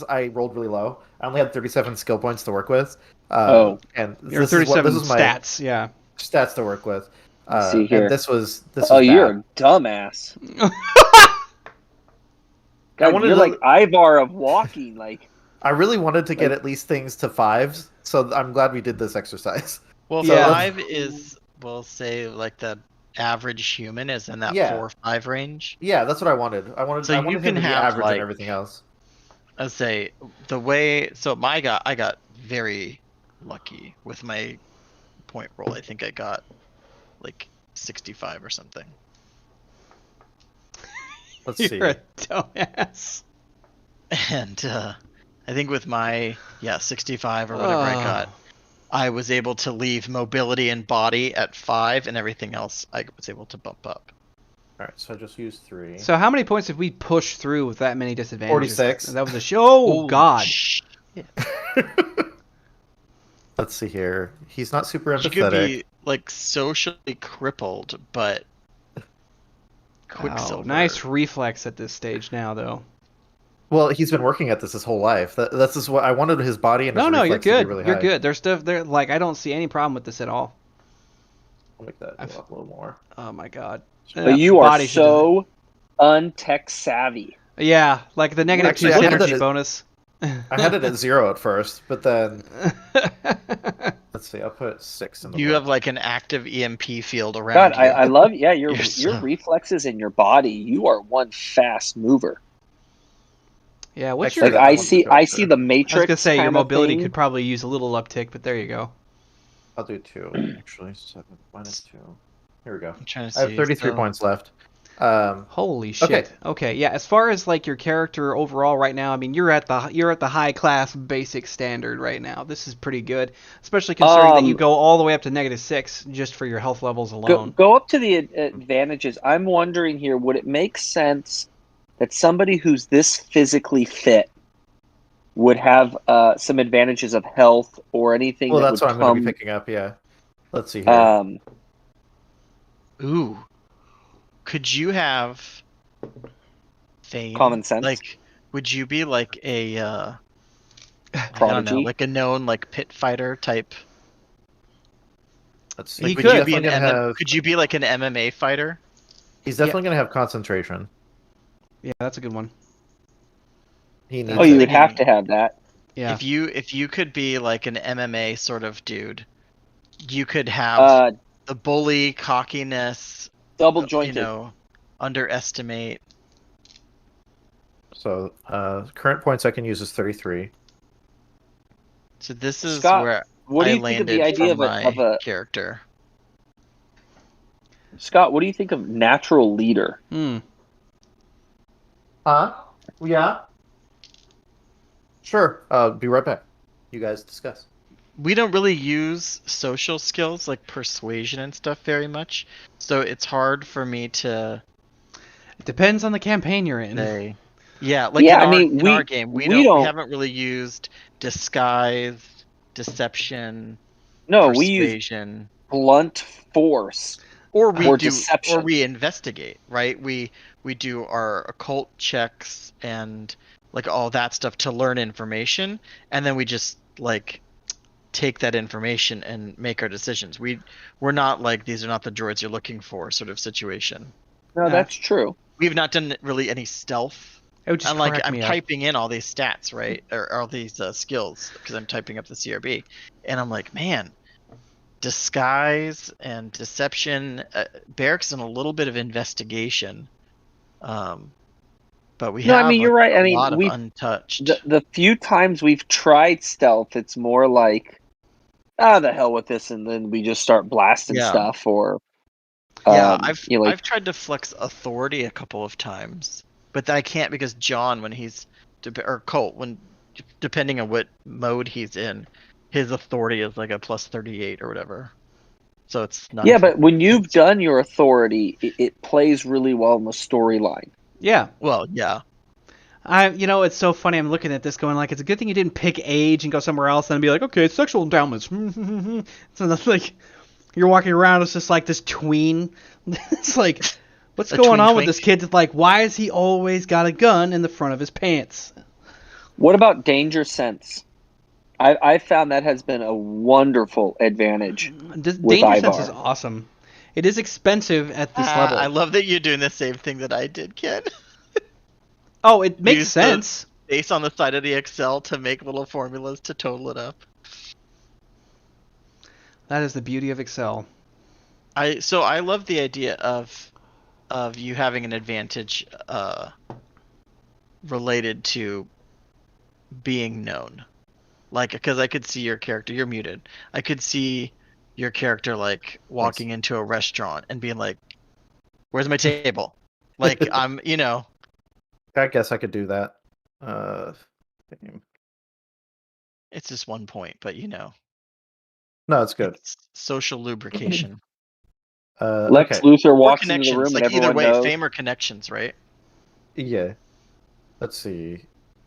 I rolled really low. I only had 37 skill points to work with. And Your this is 37 this is my stats, yeah. stats to work with. Let's see here. And this was oh, was you're bad. a dumbass. I God, wanted you're to- like Ivar of walking. Like, I really wanted to get Like- at least things to 5s, so I'm glad we did this exercise. Well, Yeah. 5 is, we'll say, like the average human is in that Yeah. 4 or 5 range. Yeah, that's what I wanted. I wanted So I wanted you him can to be have, average like- and everything else. I say the way. So I got very lucky with my point roll. I think I got like 65 or something. Let's see. You're a dumbass. And I think with my 65 or whatever I got, I was able to leave mobility and body at 5, and everything else I was able to bump up. All right, so I just used 3. So how many points did we push through with that many disadvantages? 46. That was a show. Oh, Holy God. shit. Let's see here. He's not super You could empathetic. be like socially crippled, but Wow, Quicksilver. nice reflex at this stage now, though. Well, he's been working at this his whole life. That's just what I wanted. His body and his No, you're reflex to be good. really You're high. good. There's stuff there. Like, I don't see any problem with this at all. I'll make that go up a little more. Oh, my God. but you are Body should do so untech savvy. it. Yeah, like the negative Actually, 2 I had synergy that- bonus. I had it at 0 at first, but then let's see. I'll put 6 in the. you book. have like an active EMP field around God, you. I love. Yeah, your You're so- reflexes in your body. You are one fast mover. Yeah, what's Actually, your... Like that I see, one I goes see there. the Matrix. I was going to say, your kind of mobility thing. could probably use a little uptick, but there you go. I'll do 2 actually. 7 minus 2. Here we go. I'm trying to I have see, 33 so- points left. Holy shit. Okay, yeah, as far as like your character overall right now, I mean, you're at the high class basic standard right now. This is pretty good, especially considering that you go all the way up to -6 just for your health levels alone. Go up to the advantages. I'm wondering here, would it make sense that somebody who's this physically fit would have some advantages of health or anything? Well, that that's would what I'm going to come, be picking up. Yeah. Let's see here. Ooh. Could you have fame? Common sense? Like, would you be like a I don't know, Prodigy? like a known like pit fighter type? Let's see. he Like, He's could. you be definitely an gonna have- could you be like an MMA fighter? He's definitely going to have concentration. Yeah, that's a good one. He needs Oh, you it. would have to have that. Yeah. If you could be like an MMA sort of dude, you could have the bully cockiness, Double you jointed. know, underestimate. So current points I can use is 33. So this is Scott, where what do I you think of landed the idea for my of a character. Scott? What do you think of natural leader? Huh? Yeah. Sure. Be right back. You guys discuss. We don't really use social skills like persuasion and stuff very much, so it's hard for me to It depends on the campaign you're in. say. Yeah, like Yeah, in, I our, mean, in we- our game, we we don't- haven't really used disguise, deception, No, we use persuasion, blunt force. or we or do, deception. or we investigate. Right? We do our occult checks and like all that stuff to learn information, and then we just like take that information and make our decisions. We're not like, these are not the droids you're looking for sort of situation. No, Yeah. that's true. We've not done really any stealth. It would just I'm like, crack I'm me up. typing in all these stats, right, or all these skills, because I'm typing up the CRB, and I'm like, man, disguise and deception. Barrick's in a little bit of investigation, but we No, have I mean, you're right. I mean, lot of we've untouched. the few times we've tried stealth, it's more like, the hell with this, and then we just start blasting Yeah. stuff. Or Yeah, like, I've tried to flex authority a couple of times, but I can't because John, when he's or Colt, when depending on what mode he's in, his authority is like a plus 38 or whatever. So it's not. yeah, but when you've done your authority, it plays really well in the storyline. Yeah. Well, yeah. It's so funny. I'm looking at this going like, it's a good thing you didn't pick age and go somewhere else and be like, okay, sexual endowments. So that's like, you're walking around, it's just like this tween. It's like, what's A going tween on with twink. this kid? It's like, why has he always got a gun in the front of his pants? What about danger sense? I found that has been a wonderful advantage. Danger sense Ivar. is awesome. It is expensive at this level. I love that you're doing the same thing that I did, Ken. Oh, it makes Use the- sense. Base on the side of the Excel to make little formulas to total it up. That is the beauty of Excel. So I love the idea of you having an advantage related to being known. Like, because I could see your character, you're muted. I could see your character like walking into a restaurant and being like, "Where's my table?" Like I'm, I guess I could do that. it's just 1 point, but No, it's good. it's social lubrication. Lex Okay. Luthor Or walks into the connections, room, like and either everyone way, knows. fame or connections, right? Yeah. Let's see.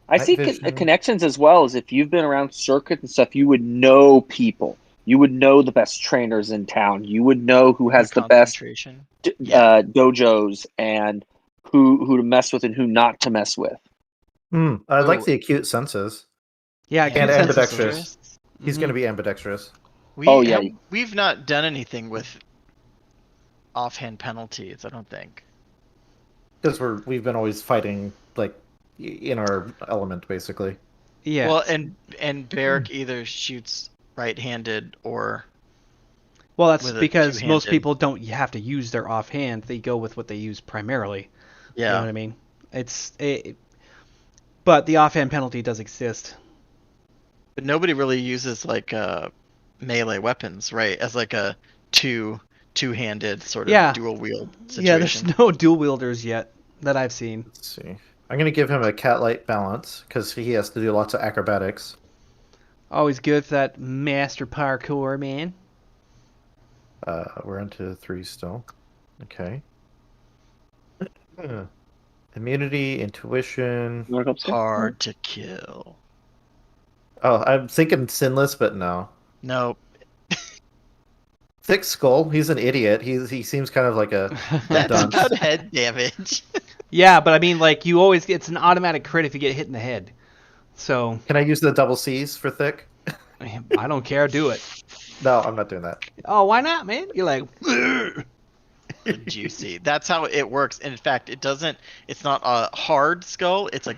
I Night see vision. connections as well. As if you've been around circuit and stuff, you would know people. You would know the best trainers in town. You would know who has the best Concentration. dojos and who to mess with and who not to mess with. I like So- the acute senses. Yeah, And acute sense is ambidextrous. great. He's Mhm. going to be ambidextrous. Oh, yeah. We've not done anything with offhand penalties, I don't think. Because we've been always fighting like in our element, basically. Yeah. Well, and Barrick either shoots right-handed or Well, that's with a because most two-handed. people don't have to use their offhand. They go with what they use primarily. You know what I mean? But the offhand penalty does exist. but nobody really uses like melee weapons, right? As like a two-handed sort of Yeah. dual wield Yeah, situation. there's no dual wielders yet that I've seen. Let's see. I'm going to give him a cat-light balance because he has to do lots of acrobatics. Always good for that master parkour, man. We're into 3 still. Okay. Immunity, intuition. You wanna go upstairs? Hard to kill. Oh, I'm thinking sinless, but no. Nope. Thick skull. He's an idiot. He seems kind of like a That's dunce. about head damage. Yeah, but I mean, like, it's an automatic crit if you get hit in the head. So, Can I use the double C's for thick? I don't care, do it. No, I'm not doing that. Oh, why not, man? You're like, Juicy. That's how it works. In fact, it's not a hard skull. It's like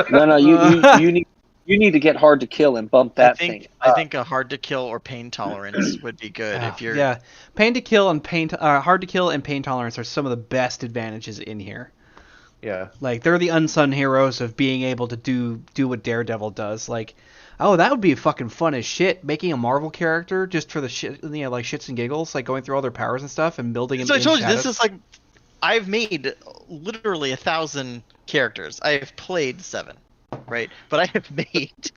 No, you need to get hard to kill and bump that thing. I think a hard to kill or pain tolerance would be good if you're yeah, pain to kill and hard to kill and pain tolerance are some of the best advantages in here. Yeah. Like, they're the unsung heroes of being able to do what Daredevil does. Like, oh, that would be fucking fun as shit. Making a Marvel character just for the shit, like shits and giggles, like going through all their powers and stuff and building them. So I in told you this shadows. is like I've made literally 1,000 characters. I have played 7, right? But I have made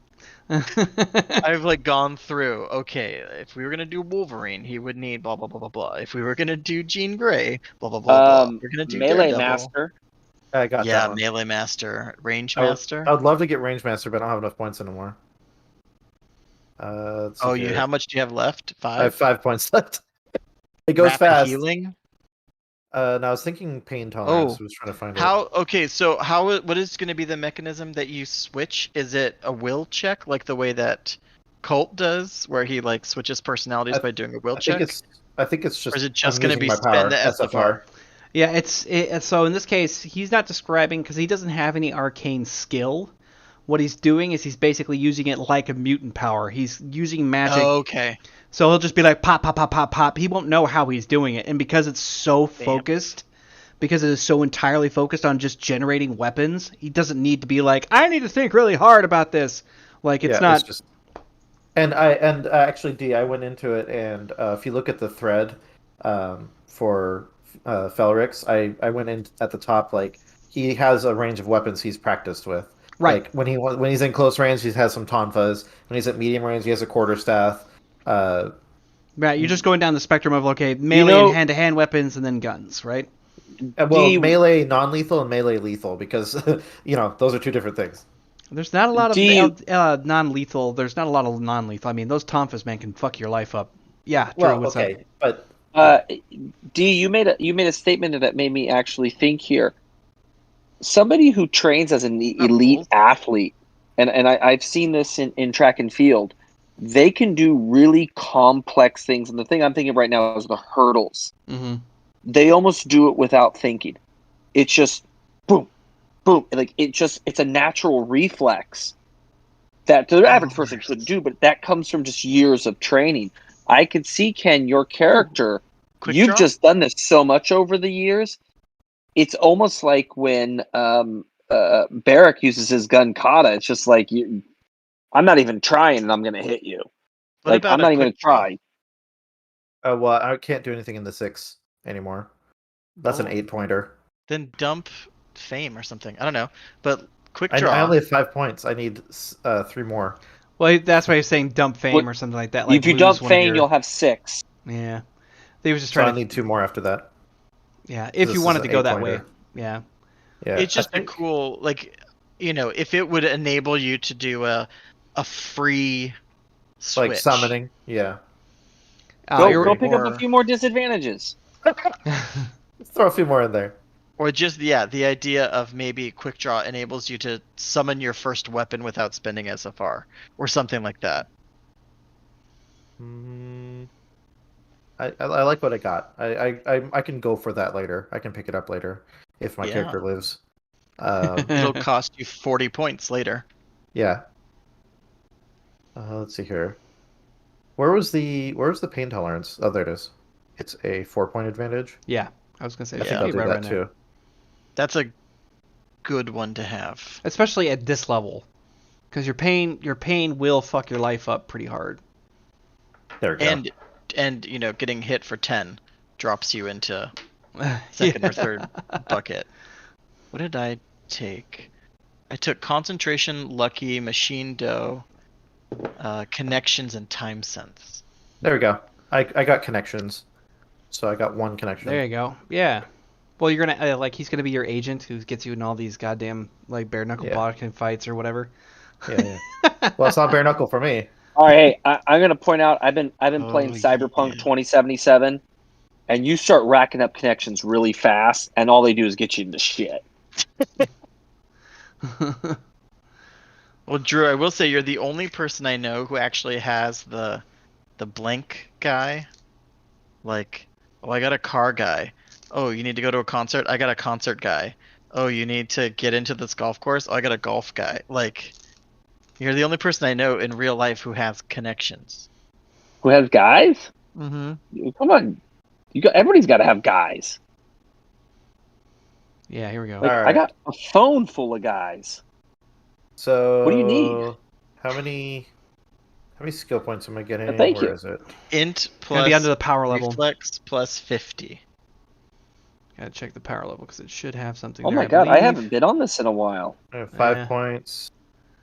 I've like gone through, okay, if we were gonna do Wolverine, he would need blah blah blah blah blah. If we were gonna do Jean Grey, blah blah blah blah. We're gonna do Melee Daredevil. Master. I got Yeah, that one. Melee Master, Range I would- Master. I would love to get Range Master, but I don't have enough points anymore. Let's Oh, see you here. how much do you have left? 5? I have 5 points left. It goes Rapid fast. Healing. No, I was thinking pain tolerance. Oh, I was trying to find it. How? Okay, so what is going to be the mechanism that you switch? Is it a will check, like the way that Colt does, where he like switches personalities I- by doing a will I check? think it's just. Or is it just I'm gonna using be my spend power, the SFR? Yeah, so in this case, he's not describing because he doesn't have any arcane skill. What he's doing is he's basically using it like a mutant power. He's using magic. Okay. So he'll just be like pop, pop, pop, pop, pop. He won't know how he's doing it, and because it's so Damn. focused, because it is so entirely focused on just generating weapons, he doesn't need to be like, I need to think really hard about this. Like it's not. It's just. And actually, D, I went into it, and if you look at the thread for Felrix, I went in at the top. Like he has a range of weapons he's practiced with. Right. Like when he's in close range, he has some tonfas. When he's at medium range, he has a quarterstaff. Right, you're just going down the spectrum of okay, melee and hand-to-hand weapons, and then guns, right? Melee non-lethal and melee lethal, because those are two different things. There's not a lot of non-lethal. There's not a lot of non-lethal. I mean, those tonfas, man, can fuck your life up. Yeah, Drew, what's up? But D, you made a statement that made me actually think here. Somebody who trains as an elite athlete, and I've seen this in track and field, they can do really complex things. And the thing I'm thinking right now is the hurdles. Mm-hmm. They almost do it without thinking. It's just boom, boom. Like it's a natural reflex that the average person couldn't do, but that comes from just years of training. I could see, Ken, your character. You've just done this so much over the years. It's almost like when Barrack uses his gun kata. It's just like I'm not even trying, and I'm going to hit you. I'm not even going to try. well, I can't do anything in the 6 anymore. That's an 8-pointer. Then dump fame or something. I don't know, but quick I draw. only have 5 points. I need 3 more. Well, that's why he's saying dump fame or something like that. Like if you dump fame, you'll have 6. Yeah, they was just So trying. I need 2 more after that. Yeah, if you wanted to go that way. Yeah. Yeah. It's just a cool, like, if it would enable you to do a free switch. Like summoning. Yeah. Go pick up a few more disadvantages. Throw a few more in there. Or just, the idea of maybe quick draw enables you to summon your first weapon without spending SFR, or something like that. I like what I got. I can go for that later. I can pick it up later if my character lives. It'll cost you 40 points later. Yeah. Let's see here. Where was the pain tolerance? Oh, there it is. It's a 4-point advantage. Yeah, I was gonna say. I think I'll do that too. That's a good one to have, especially at this level, because your pain will fuck your life up pretty hard. There we go. And getting hit for 10 drops you into second or third bucket. What did I take? I took concentration, lucky, machine dough, connections, and time sense. There we go. I got connections, so I got 1 connection. There you go. Yeah. Well, you're gonna he's gonna be your agent who gets you in all these goddamn like bare knuckle boxing fights or whatever. Yeah. Well, it's not bare knuckle for me. All right, I'm gonna point out I've been playing Cyberpunk 2077, and you start racking up connections really fast, and all they do is get you into shit. Well, Drew, I will say you're the only person I know who actually has the blank guy. Like, I got a car guy. Oh, you need to go to a concert? I got a concert guy. Oh, you need to get into this golf course? Oh, I got a golf guy. Like, you're the only person I know in real life who has connections. Who has guys? Mm-hmm. Come on, everybody's got to have guys. Yeah, here we go. Like, All right. I got a phone full of guys. So what do you need? How many skill points am I getting? Thank you. Where is it? Int plus gonna be under the power level. reflex plus 50. Gotta check the power level because it should have something. Oh there, my god, I believe. haven't been on this in a while. I have 5 points.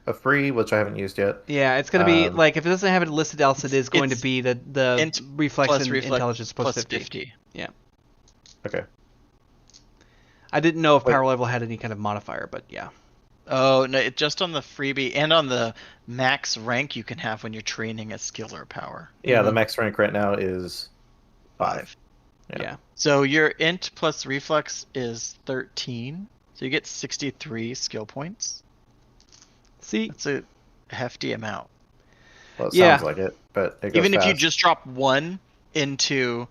A free, which I haven't used yet. Yeah, it's gonna be like if it doesn't have it listed else, it is going to be the int reflex plus and reflex intelligence plus plus 50. Yeah. Okay. I didn't know if power level had any kind of modifier, but yeah. Oh no! It just on the freebie and on the max rank you can have when you're training a skill or power. Yeah, the max rank right now is 5. Yeah. So your int plus reflex is 13. So you get 63 skill points. See, That's a hefty amount. Well, it Yeah. sounds like it, but it goes Even if you fast. just drop one into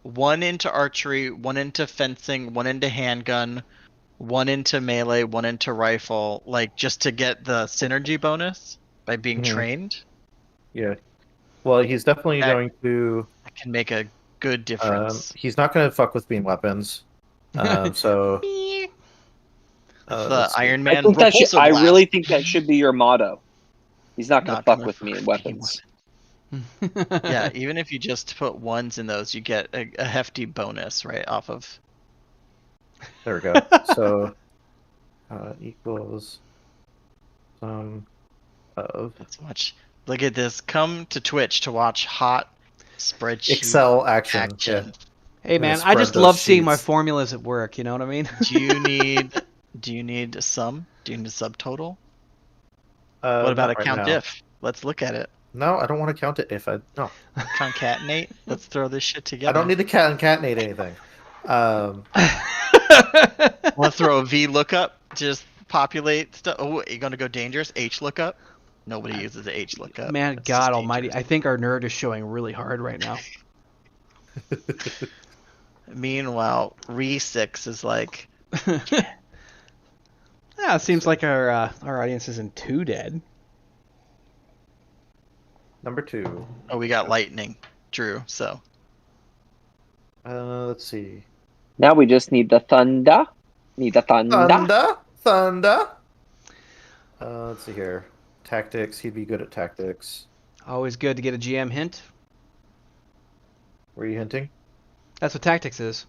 one into archery, one into fencing, one into handgun, one into melee, one into rifle, like just to get the synergy bonus by being Mhm. trained, Yeah. Well, he's definitely That- going to. that can make a good difference. He's not going to fuck with beam weapons. So It's the let's see. Iron I Man think that should, repulsor I blast. really think that should be your motto. He's not going to Not fuck gonna with me in fuck weapons. Yeah, even if you just put ones in those, you get a hefty bonus right off of. There we go. So equals sum of That's much. Look at this. Come to Twitch to watch hot spreadsheet Excel action. action. Hey I'm gonna man, I just spread love those seeing my sheets. formulas at work. You know what I mean? Do you need a sum? Do you need a subtotal? What about a not right count now. diff? Let's look at it. No, I don't want to count it. No, Concatenate. Let's throw this shit together. I don't need to concatenate anything. Want to throw a V lookup? Just populate stuff. Oh, you're gonna go dangerous. H lookup. Nobody uses the H lookup. Man, That's God just Almighty! dangerous. I think our nerd is showing really hard right now. Meanwhile, Re6 is like, Yeah, it seems like our audience isn't too dead. Number 2. oh, we got lightning, Drew. So Let's see. Now we just need the thunder. Need the thunder. Thunder. Let's see here. Tactics. He'd be good at tactics. Always good to get a GM hint. Were you hinting? That's what tactics is.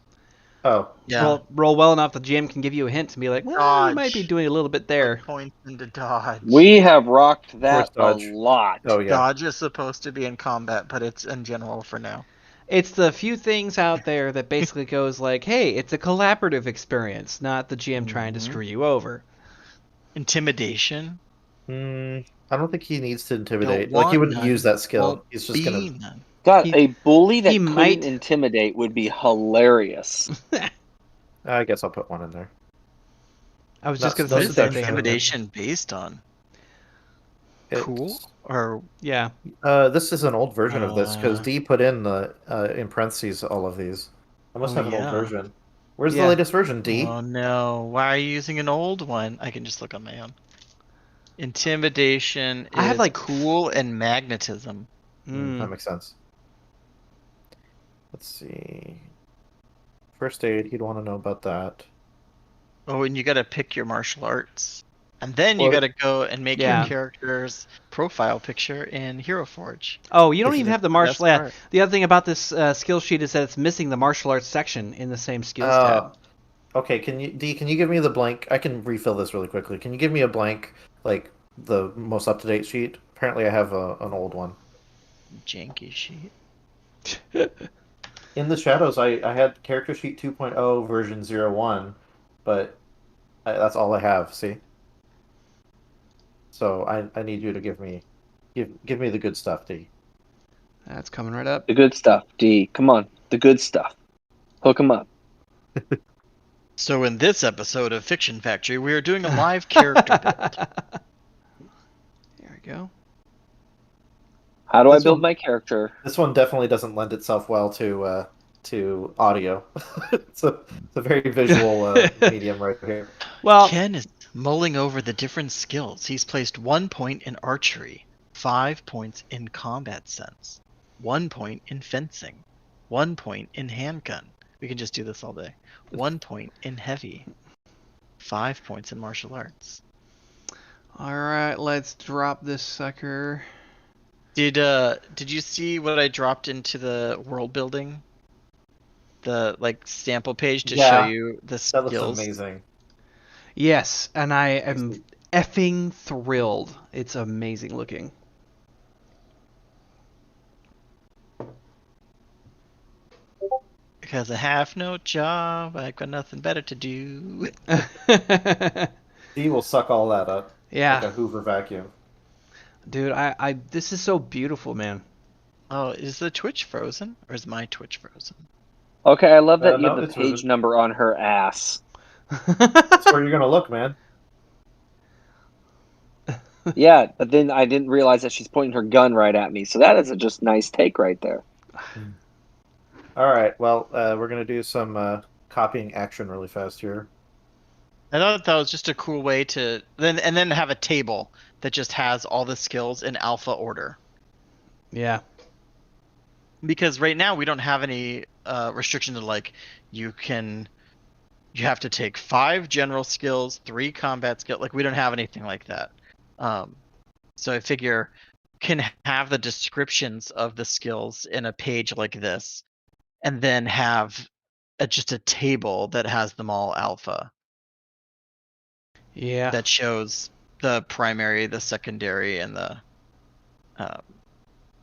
Oh, yeah, Roll well enough, the GM can give you a hint and be like, well, you might be Dodge. doing a little bit there. points into dodge. We have rocked that a Force dodge. lot. oh yeah. Dodge is supposed to be in combat, but it's in general for now. It's the few things out there that basically goes like, hey, it's a collaborative experience, not the GM trying to Mhm. screw you over. Intimidation. I don't think he needs to intimidate. Don't Like he want wouldn't none, use that skill. won't He's just be gonna. none. God, He- a bully that he couldn't might- intimidate would be hilarious. I guess I'll put one in there. I was just That's- going What to is say the those same thing. intimidation based on? Cool It's- or Yeah. This is an old version of this because Uh. D put in the in parentheses all of these. I must Oh, have an yeah. old version. Where's Yeah. the latest version, D? Oh no! Why are you using an old one? I can just look on my own. Intimidation I have, is like, cool and magnetism. Mm. That makes sense. Let's see. First aid, he'd want to know about that. Oh, and you gotta pick your martial arts. And then you Well, gotta go and make yeah. your character's profile picture in Hero Forge. Oh, you don't If even you- have the Best martial. Yeah. part. The other thing about this skill sheet is that it's missing the martial arts section in the same skills tab. Okay, can you give me the blank? I can refill this really quickly. Can you give me a blank, like the most up to date sheet? Apparently, I have an old one. Janky sheet. In the shadows, I had character sheet 2.0 version 01, but that's all I have. See. So I need you to give me the good stuff, D. That's coming right up. The good stuff, D. Come on. The good stuff. Hook 'em up. So in this episode of Fiction Factory, we are doing a live character build. There we go. How do I This build one- my character? This one definitely doesn't lend itself well to audio. it's a very visual medium right here. Well, Ken is mulling over the different skills. He's placed 1 point in archery, 5 points in combat sense, 1 point in fencing, 1 point in handgun. We can just do this all day. 1 point in heavy, 5 points in martial arts. all right, let's drop this sucker. Did you see what I dropped into the world building? The sample page to Yeah, show you the That skills. looks amazing. Yes, and I am effing thrilled. It's amazing looking. Because I have no job, I've got nothing better to do. D will suck all that up like a Yeah, Hoover vacuum. dude, this is so beautiful, man. Oh, is the Twitch frozen? Or is my Twitch frozen? Okay, I love that you No, have the it's page moving. number on her ass. That's where you're gonna look, man. Yeah, but then I didn't realize that she's pointing her gun right at me. So that is a just nice take right there. All right. Well, we're gonna do some copying action really fast here. I thought that was just a cool way to then have a table that just has all the skills in alpha order. Yeah. Because right now we don't have any restriction to like you have to take 5 general skills, 3 combat skills. Like we don't have anything like that. So I figure can have the descriptions of the skills in a page like this, and then have just a table that has them all alpha Yeah. that shows the primary, the secondary, and the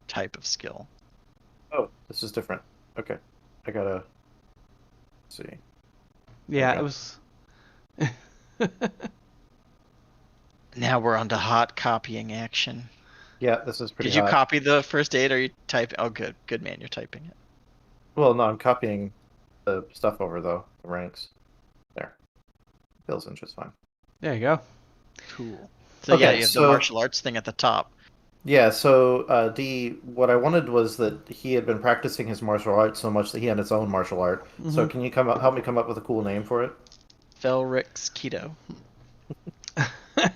type of skill. Oh, this is different. Okay, I gotta see. Yeah, Okay. it was. Now we're on to hot copying action. Yeah, this is pretty Did you hot. copy the first aid, or are you typing? Oh, good man, you're typing it. Well, no, I'm copying the stuff over though. The ranks. There. Feels in just fine. There you go. Cool. So yeah, Okay, you have so- the martial arts thing at the top. Yeah, so what I wanted was that he had been practicing his martial arts so much that he had his own martial art. So Mhm. can you help me come up with a cool name for it? Felrix Keto.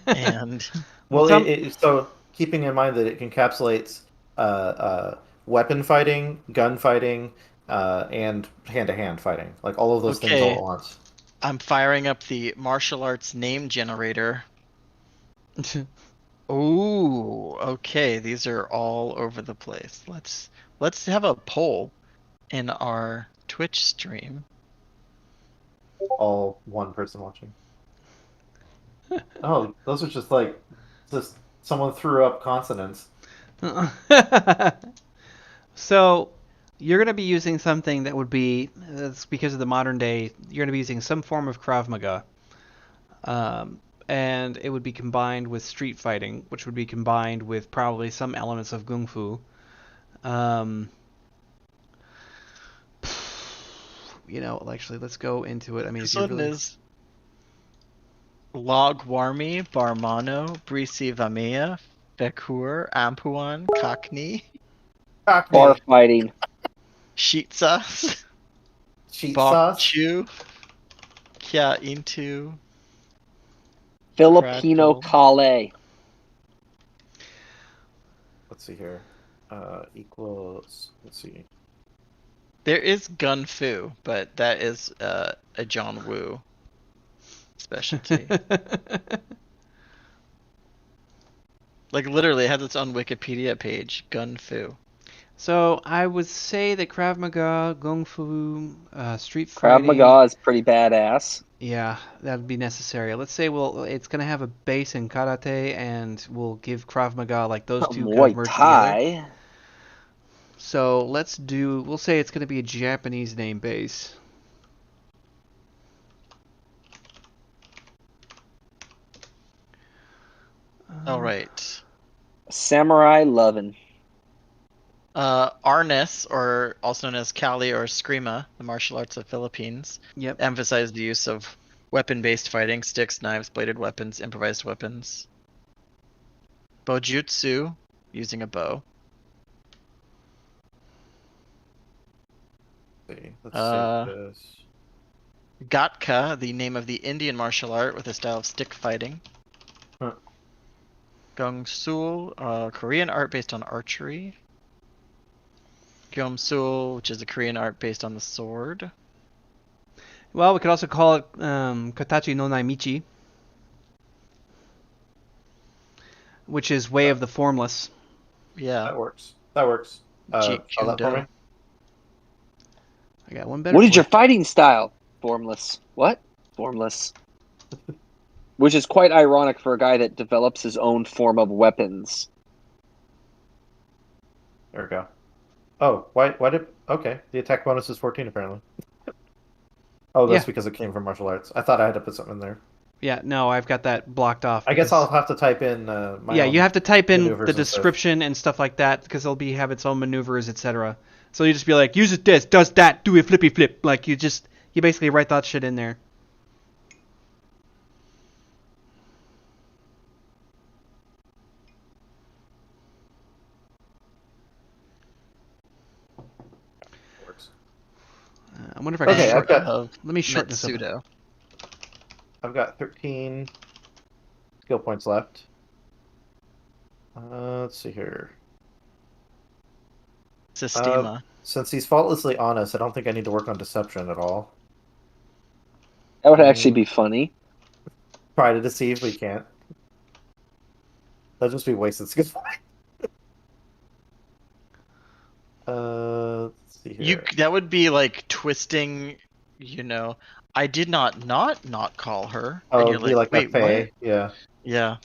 And Well, Some- so keeping in mind that it encapsulates weapon fighting, gun fighting, and hand-to-hand fighting, like all of those things all Okay. at once. I'm firing up the martial arts name generator. Ooh, okay, these are all over the place. Let's have a poll in our Twitch stream. All one person watching. Oh, those are just someone threw up consonants. So, you're going to be using something that would be, that's because of the modern day, you're going to be using some form of Krav Maga. And it would be combined with street fighting, which would be combined with probably some elements of Kung Fu. Actually, let's go into it. I mean, This if you one really... is Logwarmi, Barmano, Brisi Vamea, Bekur, Ampuan, Cockney, Bar fighting. Sheetsas, Cheat Bok sauce. Chu, Kya Intu. Filipino Crackle. Calais. Let's see here. Equals. Let's see. There is Gun Fu, but that is a John Woo specialty. Like literally, it has its own Wikipedia page. Gun Fu. So, I would say that Krav Maga, Kung Fu, street Krav fighting... Maga is pretty badass. Yeah, that would be necessary. Let's say it's going to have a base in karate, and we'll give Krav Maga, like, those two kind of Muay merge together. Thai. So we'll say it's going to be a Japanese name base. All right. Samurai lovin'. Arnis, or also known as Kali or Eskrima, the martial arts of Philippines, Yep. emphasize the use of weapon-based fighting, sticks, knives, bladed weapons, improvised weapons. Bojutsu, using a bow. Let's see. Uh, This. Gatka, the name of the Indian martial art with a style of stick fighting. Huh. Gongsul, Korean art based on archery. Gyomsul, which is a Korean art based on the sword. Well, we could also call it Katachi no Naimichi, which is Way of the Formless. Yeah. That works. That works. Jeet Spell that for Kune me. Do. I got one better. What is for your you. fighting style? Formless. What? Formless. Which is quite ironic for a guy that develops his own form of weapons. There we go. Oh, why did... Okay, the attack bonus is 14 apparently. Oh, that's Yeah. because it came from martial arts. I thought I had to put something in there. Yeah, no, I've got that blocked off. I guess because- I'll have to type in my Yeah, own you have to type in maneuvers the and stuff. description and stuff like that because it'll have its own maneuvers, etc. So you just be like, uses this, does that, do a flippy flip. Like you basically write that shit in there. Works. I wonder if I can Okay, I've shorten. got Let me shorten this up. Metsudo. I've got 13 skill points left. Let's see here. Systema. Since he's faultlessly honest, I don't think I need to work on deception at all. That would actually be funny. Try to deceive, but you can't. That'd just be wasted skill point. Let's see here. That would be like twisting, I did not call her. Oh, and it'd you're be like wait, a fae. what? Yeah. Yeah.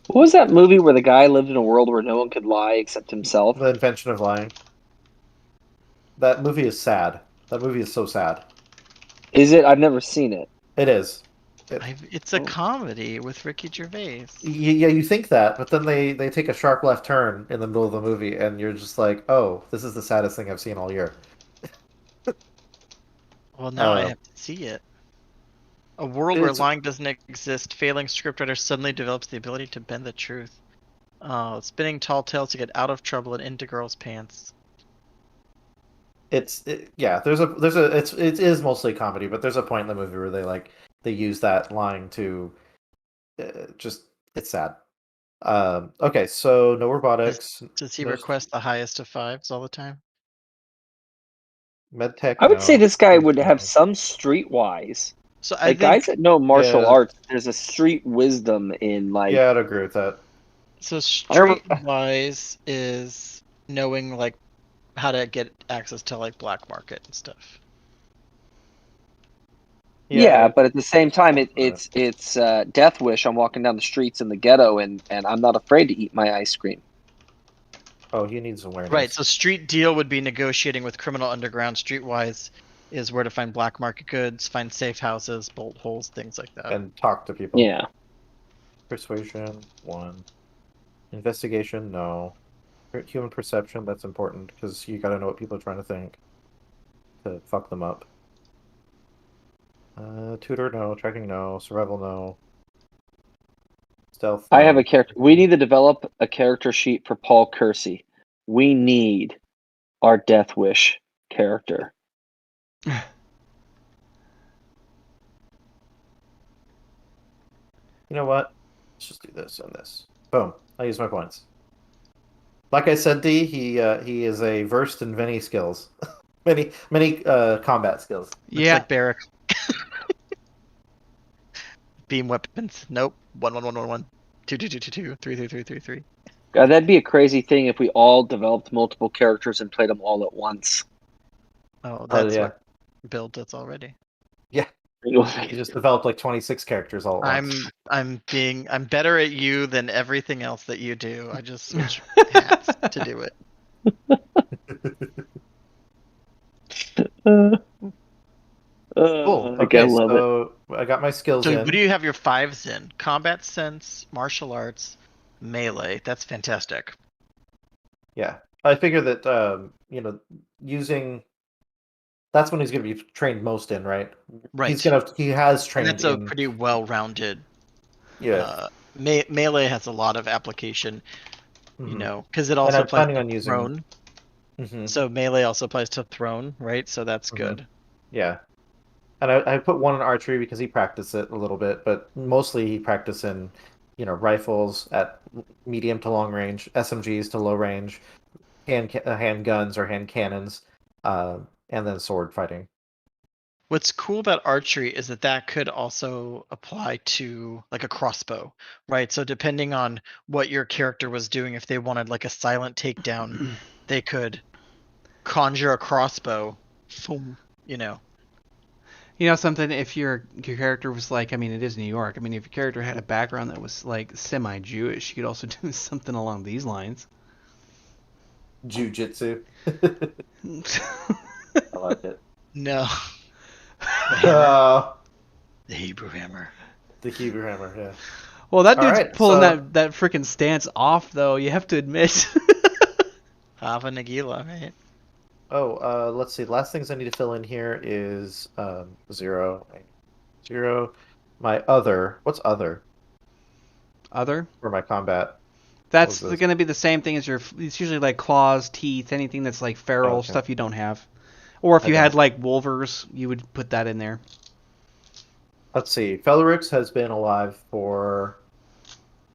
What was that movie where the guy lived in a world where no one could lie except himself? The Invention of Lying. That movie is sad. That movie is so sad. Is it? I've never seen it. It is. It's a comedy with Ricky Gervais. Yeah, you think that, but then they take a sharp left turn in the middle of the movie, and you're just like, oh, this is the saddest thing I've seen all year. Well, now I Oh. have to see it. A world where It's- lying doesn't exist, failing scriptwriter suddenly develops the ability to bend the truth. Spinning tall tales to get out of trouble and into girls' pants. It is mostly comedy, but there's a point in the movie where they use that line to it's sad. Okay, so no robotics, Does he No request the highest of fives all the time? medtech. I would say no. this guy would have some streetwise. So I Like think guys that know martial Yeah. arts, there's a street wisdom in like. Yeah, I'd agree with that. so. I remember- Streetwise is knowing like how to get access to like black market and stuff. Yeah, but at the same time, it's Death Wish. I'm walking down the streets in the ghetto, and I'm not afraid to eat my ice cream. Oh, he needs awareness. Right. So street deal would be negotiating with criminal underground. Streetwise is where to find black market goods, find safe houses, bolt holes, things like that. And talk to people. Yeah. Persuasion 1. Investigation, no. Human perception, that's important because you gotta know what people are trying to think to fuck them up. Tutor, no. Tracking, no. Survival, no. Stealth. I have no. a character. We need to develop a character sheet for Paul Kersey. We need our Death Wish character. You know what? Let's just do this and this. Boom. I use my points. Like I said, D, he is a versed in many skills, many combat skills. Looks like Barrack. Beam weapons. Nope. 11111. 22222. 33333. God, that'd be a crazy thing if we all developed multiple characters and played them all at once. Oh, that's yeah. what build does already. You just developed like 26 characters all at once. I'm better at you than everything else that you do. I just switch hats to do it. Cool. Okay, I Okay, love it. so I got my skills So in. what do you have your fives in? Combat sense, martial arts, melee. That's fantastic. Yeah, I figure that using that's when he's going to be trained most in, right? Right. He has And trained. that's a in, pretty well-rounded. yeah. Melee has a lot of application, mhm. because it And also I'm applies planning to on using. throne. Mhm. So melee also applies to throne, right? So that's Mhm. good. Yeah, and I put one in archery because he practiced it a little bit, but mostly he practiced in, rifles at medium to long range, SMGs to low range, handguns or hand cannons, and then sword fighting. What's cool about archery is that could also apply to like a crossbow, right? So depending on what your character was doing, if they wanted like a silent takedown, they could conjure a crossbow. Boom, You know something? If your character was like, I mean, it is New York. I mean, if your character had a background that was like semi-Jewish, you could also do something along these lines. Jiu-jitsu. I like it. No, Uh, the Hebrew hammer. the Hebrew hammer, yeah. Well, that dude's Alright, pulling so- that freaking stance off, though. You have to admit. Hava Nagila, right? Let's see. Last things I need to fill in here is 0, 0. My other. What's other Other? for my combat? That's What was going to be the same thing as your. It's usually like claws, teeth, anything that's like feral Okay. stuff you don't have. Or if I you had don't. like wolvers, you would put that in there. Let's see. Felrix has been alive for.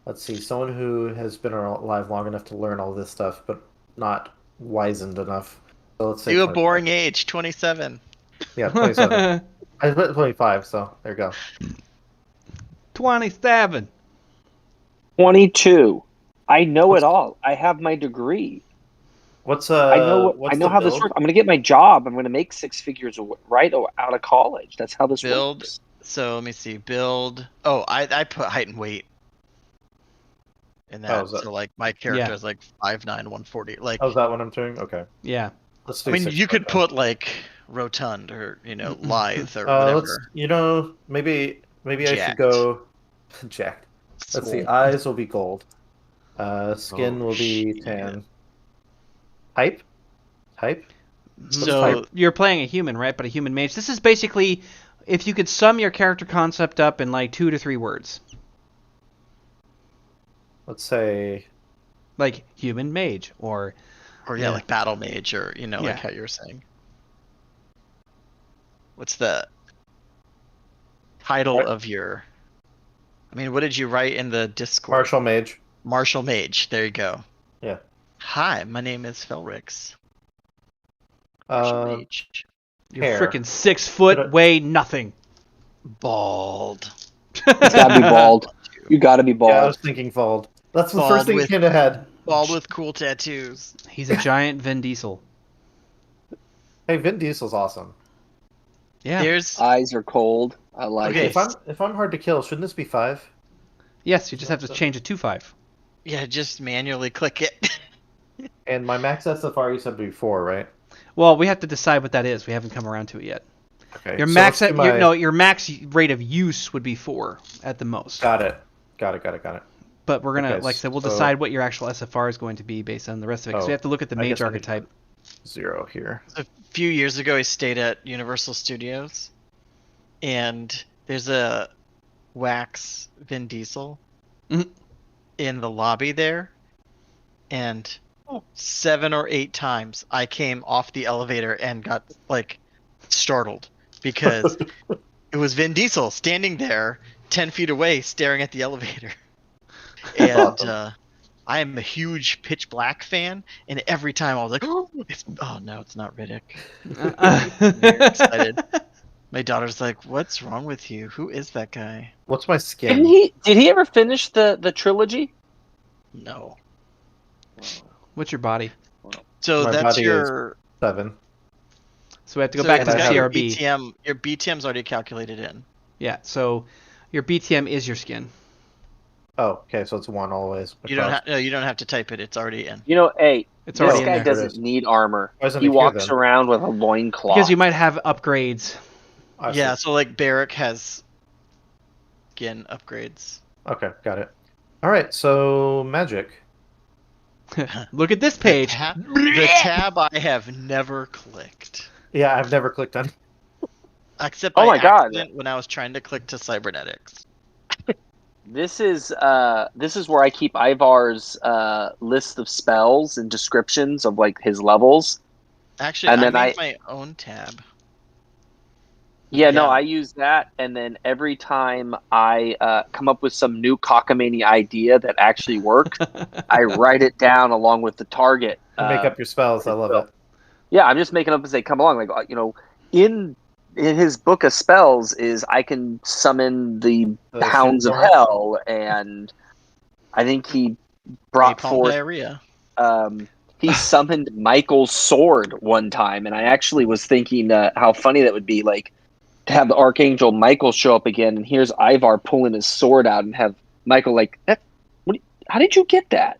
Let's see. Someone who has been alive long enough to learn all this stuff, but not wizened enough. So let's say You a 25. boring age, 27. Yeah, 27. I put 25, so there you go. 27. 22. I know What's- it all. I have my degree. What's I know what's how the this build? works. I'm going to get my job. I'm going to make 6 figures right out of college. That's how this Build. works. So let me see. Build. Oh, I put height and weight in that. Oh, is that- So like my character Yeah. is like 5'9", 140. Like Oh, is that what I'm doing? Okay. Yeah. Let's I do mean, 6 you could then. put like rotund or lithe or whatever. Let's maybe I should Jacked. go jacked. Let's see. Swole. Eyes will be gold. Skin Oh, will be shit. tan. Type? So You're playing a human, right? But a human mage. This is basically if you could sum your character concept up in like 2 to 3 words. Let's say Like human mage or or yeah, Yeah. like battle mage or like Yeah. how you were saying. What's the title What? of your? I mean, what did you write in the Discord? martial mage. Martial mage. There you go. Yeah. Hi, my name is Felrix. Martial mage. you're Hair. freaking 6 foot, But, weigh nothing. Bald. It's got to be bald. You got to be bald. Yeah, I was thinking bald. That's the Bald first thing that with- came to head. Bald with cool tattoos. He's a giant Vin Diesel. Hey, Vin Diesel's awesome. Yeah. There's Eyes are cold. I like Okay. it. If I'm hard to kill, shouldn't this be 5? Yes, you just have to change it to 5. yeah, just manually click it. And my max SFR you said would be 4, right? Well, we have to decide what that is. We haven't come around to it yet. Okay. Your so max let's do my- your max rate of use would be 4 at the most. Got it. But we're gonna, Okay, like I said, we'll so- decide what your actual SFR is going to be based on the rest of it. Because we Oh, have to look at the I mage guess I need- archetype. 0 here. A few years ago, I stayed at Universal Studios, and there's a wax Vin Diesel Mhm. in the lobby there, and 7 or 8 times I came off the elevator and got like startled because it was Vin Diesel standing there 10 feet away staring at the elevator. And awesome. I am a huge Pitch Black fan, and every time I was like, oh no, it's not Riddick. Very excited. My daughter's like, what's wrong with you? Who is that guy? What's my Didn't skin? did he ever finish the trilogy? No. What's your body? So My that's body is- your 7. So we have to go so back it's to the got your CRB. BTM. Your BTM's already calculated in. Yeah. So your BTM is your skin. Oh, okay, so it's 1 always. You don't across. have. No, you don't have to type it. It's already in. You know, hey, It's this already in guy there. does- doesn't need armor. Why isn't He it here, walks then? around with a loincloth. Because you might have upgrades. I see. Yeah. So like Barrack has skin upgrades. Okay, got it. All right, so magic. Look at this page. The tab I have never clicked. Yeah, I've never clicked on. Except Oh by my God. accident when I was trying to click to cybernetics. This is where I keep Ivar's list of spells and descriptions of like his levels. Actually, And I then made my own tab. Yeah, no, Yeah. I use that, and then every time I come up with some new cockamamie idea that actually works, I write it down along with the target. You make up your spells. I love it. Yeah, I'm just making up as they come along. Like in his book of spells is I can summon the The Hounds of Shitborn? Hell, and I think he brought Napalm forth. diarrhea. He summoned Michael's sword one time, and I actually was thinking how funny that would be, like to have the Archangel Michael show up again, and here's Ivar pulling his sword out, and have Michael like, how did you get that?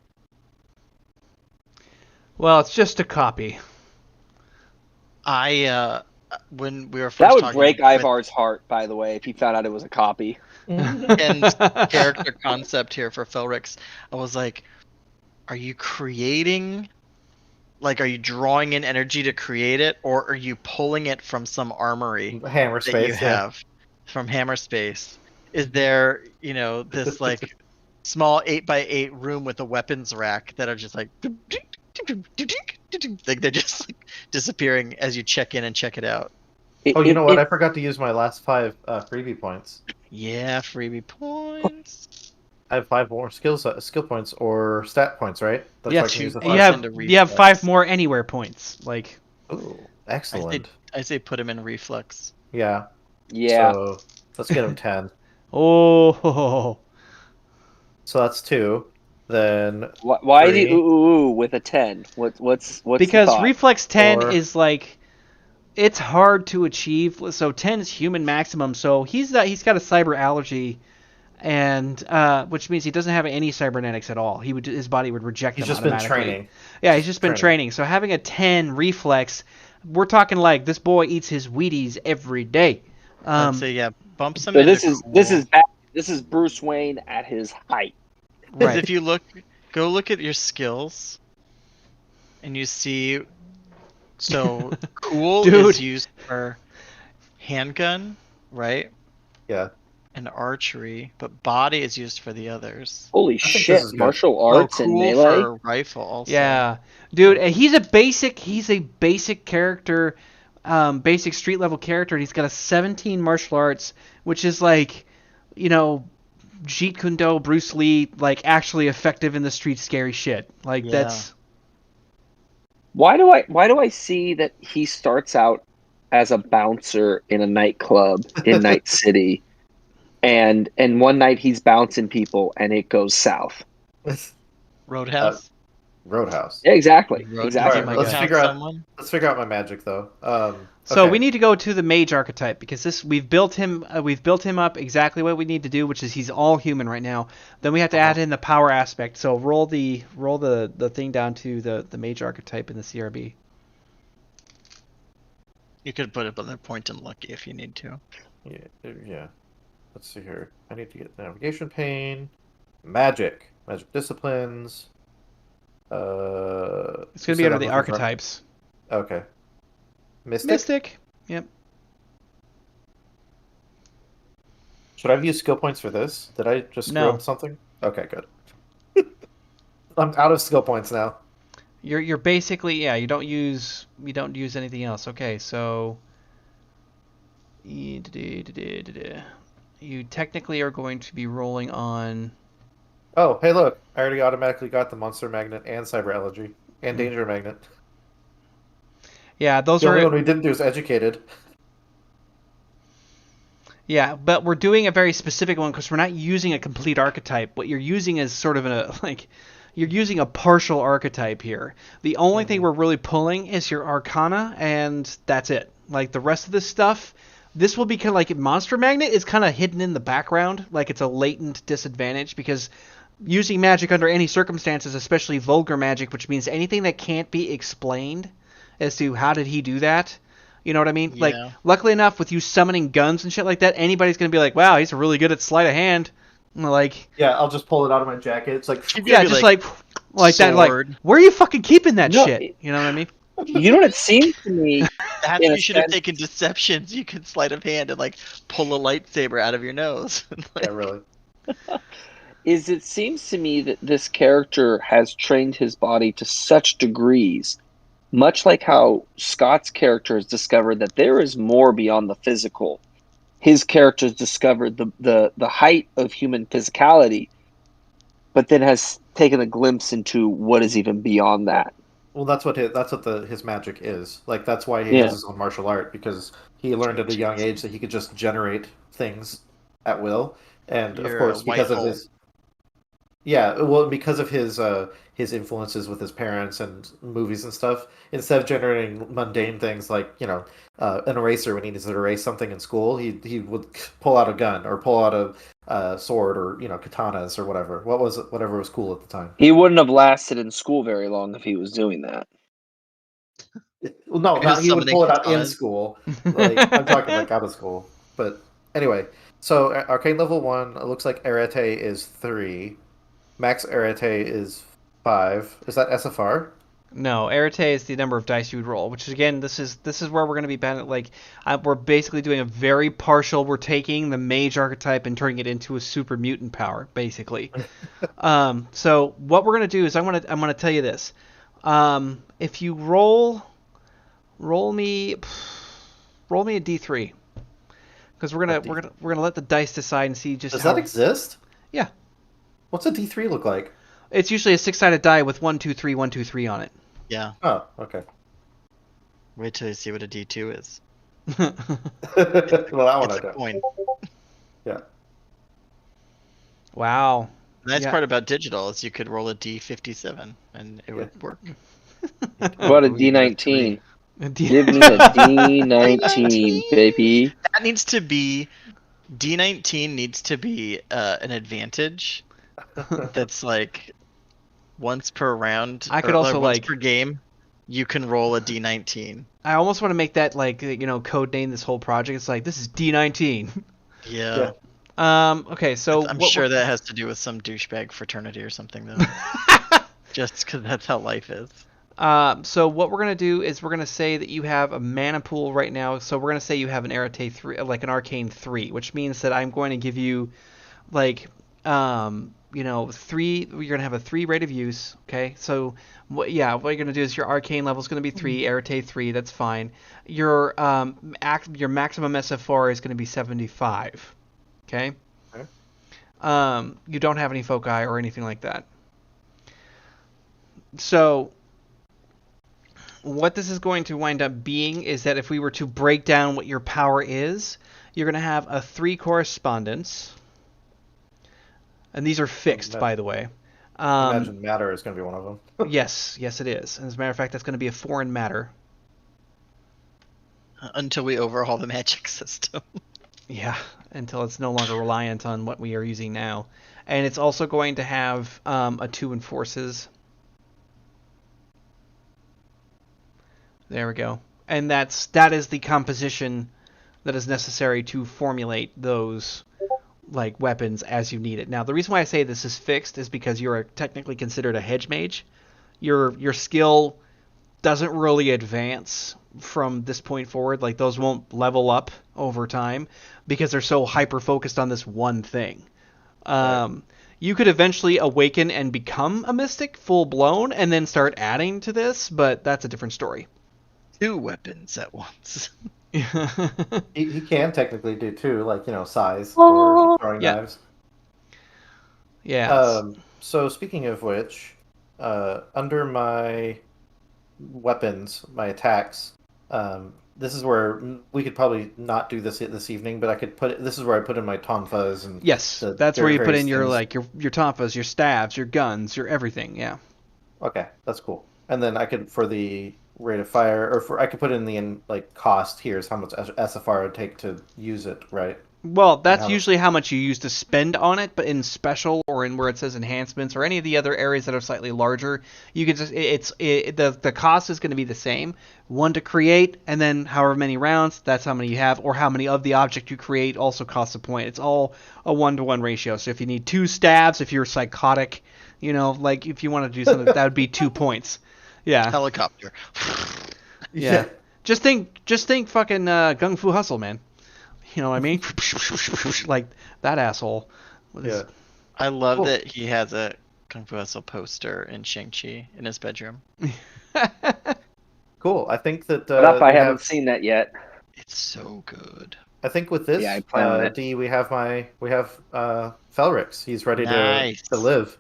Well, it's just a copy. I when we were first That would talking break with Ivar's heart, by the way, if he found out it was a copy. Ken's character concept here for Felrix, I was like, are you creating Like, are you drawing in energy to create it, or are you pulling it from some armory Hammer that you space, yeah. have from Hammer Space? Is there, this like small 8x8 room with a weapons rack that are just like like they're just like disappearing as you check in and check it out? Oh, you know what? I forgot to use my last 5 freebie points. Yeah, freebie points. I have 5 more skill points or stat points, right? That's Yes, why I can use the Plus you 5. have into you have 5 reflex. more anywhere points. Like, Ooh, excellent. I say put him in reflex. Yeah. Yeah. So let's get him 10. oh, So that's 2. Then Why the 3. ooh with a 10? What's the because thought? reflex 10 Or- is like, it's hard to achieve. So 10 is human maximum. So he's got a cyber allergy, and which means he doesn't have any cybernetics at all. His body would reject He's them just been automatically. training. Yeah, he's just been training. So having a 10 reflex, we're talking like this boy eats his Wheaties every day. I'd say bump some. So into this cool. this is Bruce Wayne at his height. Because right. if you go look at your skills, and you see, so cool Dude. is used for handgun, right? Yeah. And archery, but body is used for the others. Holy think this shit! is good. Martial arts and cool melee. for rifle also. Yeah, dude, he's a basic character, basic street level character, and he's got a 17 martial arts, which is like, Jeet Kune Do, Bruce Lee, like actually effective in the street, scary shit. Like Yeah. that's Why do I see that he starts out as a bouncer in a nightclub in Night City, and one night he's bouncing people and it goes south. Roadhouse. Roadhouse. Yeah, exactly. Roadhouse. Exactly. Alright, Might let's count figure out- someone. Let's figure out my magic though. So okay. we need to go to the mage archetype because we've built him up exactly what we need to do, which is he's all human right now. Then we have to add in the power aspect. So roll the thing down to the mage archetype in the CRB. You could put another point in lucky if you need to. Yeah. Let's see here. I need to get navigation pane, magic disciplines. It's gonna be under the archetypes. Okay. Mystic. Mystic. Yep. Should I have used skill points for this? Did I just screw No. up something? Okay, good. I'm out of skill points now. You're basically you don't use anything else. Okay, so you technically are going to be rolling on. Oh, hey, look! I already automatically got the monster magnet and cyber allergy and danger magnet. Yeah, those The only are one we didn't do is educated. yeah, but we're doing a very specific one because we're not using a complete archetype. What you're using is sort of you're using a partial archetype here. The only thing we're really pulling is your Arcana, and that's it. Like the rest of this stuff, this will be kind of like Monster Magnet is kind of hidden in the background, like it's a latent disadvantage because using magic under any circumstances, especially vulgar magic, which means anything that can't be explained as to how did he do that. You know what I mean? Yeah. Like, luckily enough, with you summoning guns and shit like that, anybody's going to be like, wow, he's really good at sleight of hand. Like, Yeah, I'll just pull it out of my jacket. It's like, You'd yeah, be just like that. Like, sword. where are you fucking keeping that No, shit? You know what I mean? You know what it seems to me? Perhaps in a you should have sense- taken deceptions. You could sleight of hand and like pull a lightsaber out of your nose. Like, yeah, really. Is it seems to me that this character has trained his body to such degrees, much like how Scott's character has discovered that there is more beyond the physical. His character has discovered the height of human physicality, but then has taken a glimpse into what is even beyond that. Well, that's what his magic is. Like that's why he Yeah. has his own martial art because he learned at a young age that he could just generate things at will, and You're of course a white because of hole. his because of his influences with his parents and movies and stuff. Instead of generating mundane things like an eraser when he needs to erase something in school, he would pull out a gun or pull out a sword or katanas or whatever was cool at the time. He wouldn't have lasted in school very long if he was doing that. Well, no, He not was he would summoning pull it out in katanas. school. Like I'm talking like out of school. But anyway, so Arcane level 1, it looks like Arete is 3. Max Arete is 5. Is that SFR? No, Arete is the number of dice you would roll, which again, this is where we're going to be we're basically doing a very partial. We're taking the mage archetype and turning it into a super mutant power, basically. So what we're going to do is I'm going to tell you this. If you roll me a D3, because we're gonna let the dice decide and see just Does how. that exist? Yeah. What's a D3 look like? It's usually a 6-sided die with 1, 2, 3, 1, 2, 3 on it. Yeah. Oh, okay. Wait till you see what a D2 is. Well, that one It's I a don't. coin. Yeah. Wow. The nice Yeah. part about digital is you could roll a D57 and it would work. What a D19. Give me a D19, baby. That needs to be D19 needs to be an advantage that's like once per round. I could or, also, once like- per game. You can roll a D19. I almost want to make that code name this whole project. It's like, this is D19. Yeah. Okay, so I'm what sure we're- that has to do with some douchebag fraternity or something though. Just because that's how life is. So what we're gonna do is we're gonna say that you have a mana pool right now. So we're gonna say you have an Arete 3, like an Arcane 3, which means that I'm going to give you, 3. You're gonna have a 3 rate of use. Okay, so what you're gonna do is your Arcane level is gonna be 3, Arete 3. That's fine. Your maximum SFR is gonna be 75. Okay. You don't have any foci or anything like that. So what this is going to wind up being is that if we were to break down what your power is, you're going to have a 3 correspondence. And these are fixed, by the way. Imagine matter is going to be one of them. Yes, it is. And as a matter of fact, that's going to be a foreign matter. Until we overhaul the magic system. Yeah, until it's no longer reliant on what we are using now. And it's also going to have a 2 in forces. There we go. And that is the composition that is necessary to formulate those weapons as you need it. Now, the reason why I say this is fixed is because you're technically considered a hedge mage. Your skill doesn't really advance from this point forward. Like, those won't level up over time because they're so hyper focused on this one thing. You could eventually awaken and become a mystic full blown and then start adding to this, but that's a different story. 2 weapons at once. He can technically do 2, size or throwing Yeah. knives. Yeah. So speaking of which, under my weapons, my attacks, this is where we could probably not do this evening, but I could this is where I put in my tonfas and Yes, that's where you put in your your tonfas, your staves, your guns, your everything. Yeah. Okay, that's cool. And then I could, for the rate of fire, I could put in the cost. Here's how much SFR it would take to use it, right? Well, that's usually how much you use to spend on it, but in special or in where it says enhancements or any of the other areas that are slightly larger, you can just the cost is going to be the same. 1 to create, and then however many rounds, that's how many you have, or how many of the object you create also costs a point. It's all a 1-to-1 ratio. So if you need 2 stabs, if you're psychotic, if you want to do something, that would be 2 points. Yeah. Helicopter. Yeah. Just think fucking Gung Fu Hustle, man. You know what I mean? Like that asshole. Yeah. I love that he has a Kung Fu Hustle poster in Shang-Chi in his bedroom. Cool. I think that But if I haven't seen that yet. It's so good. I think with this, Yeah, I plan on it. D, we have Felrix. He's ready Nice. to live.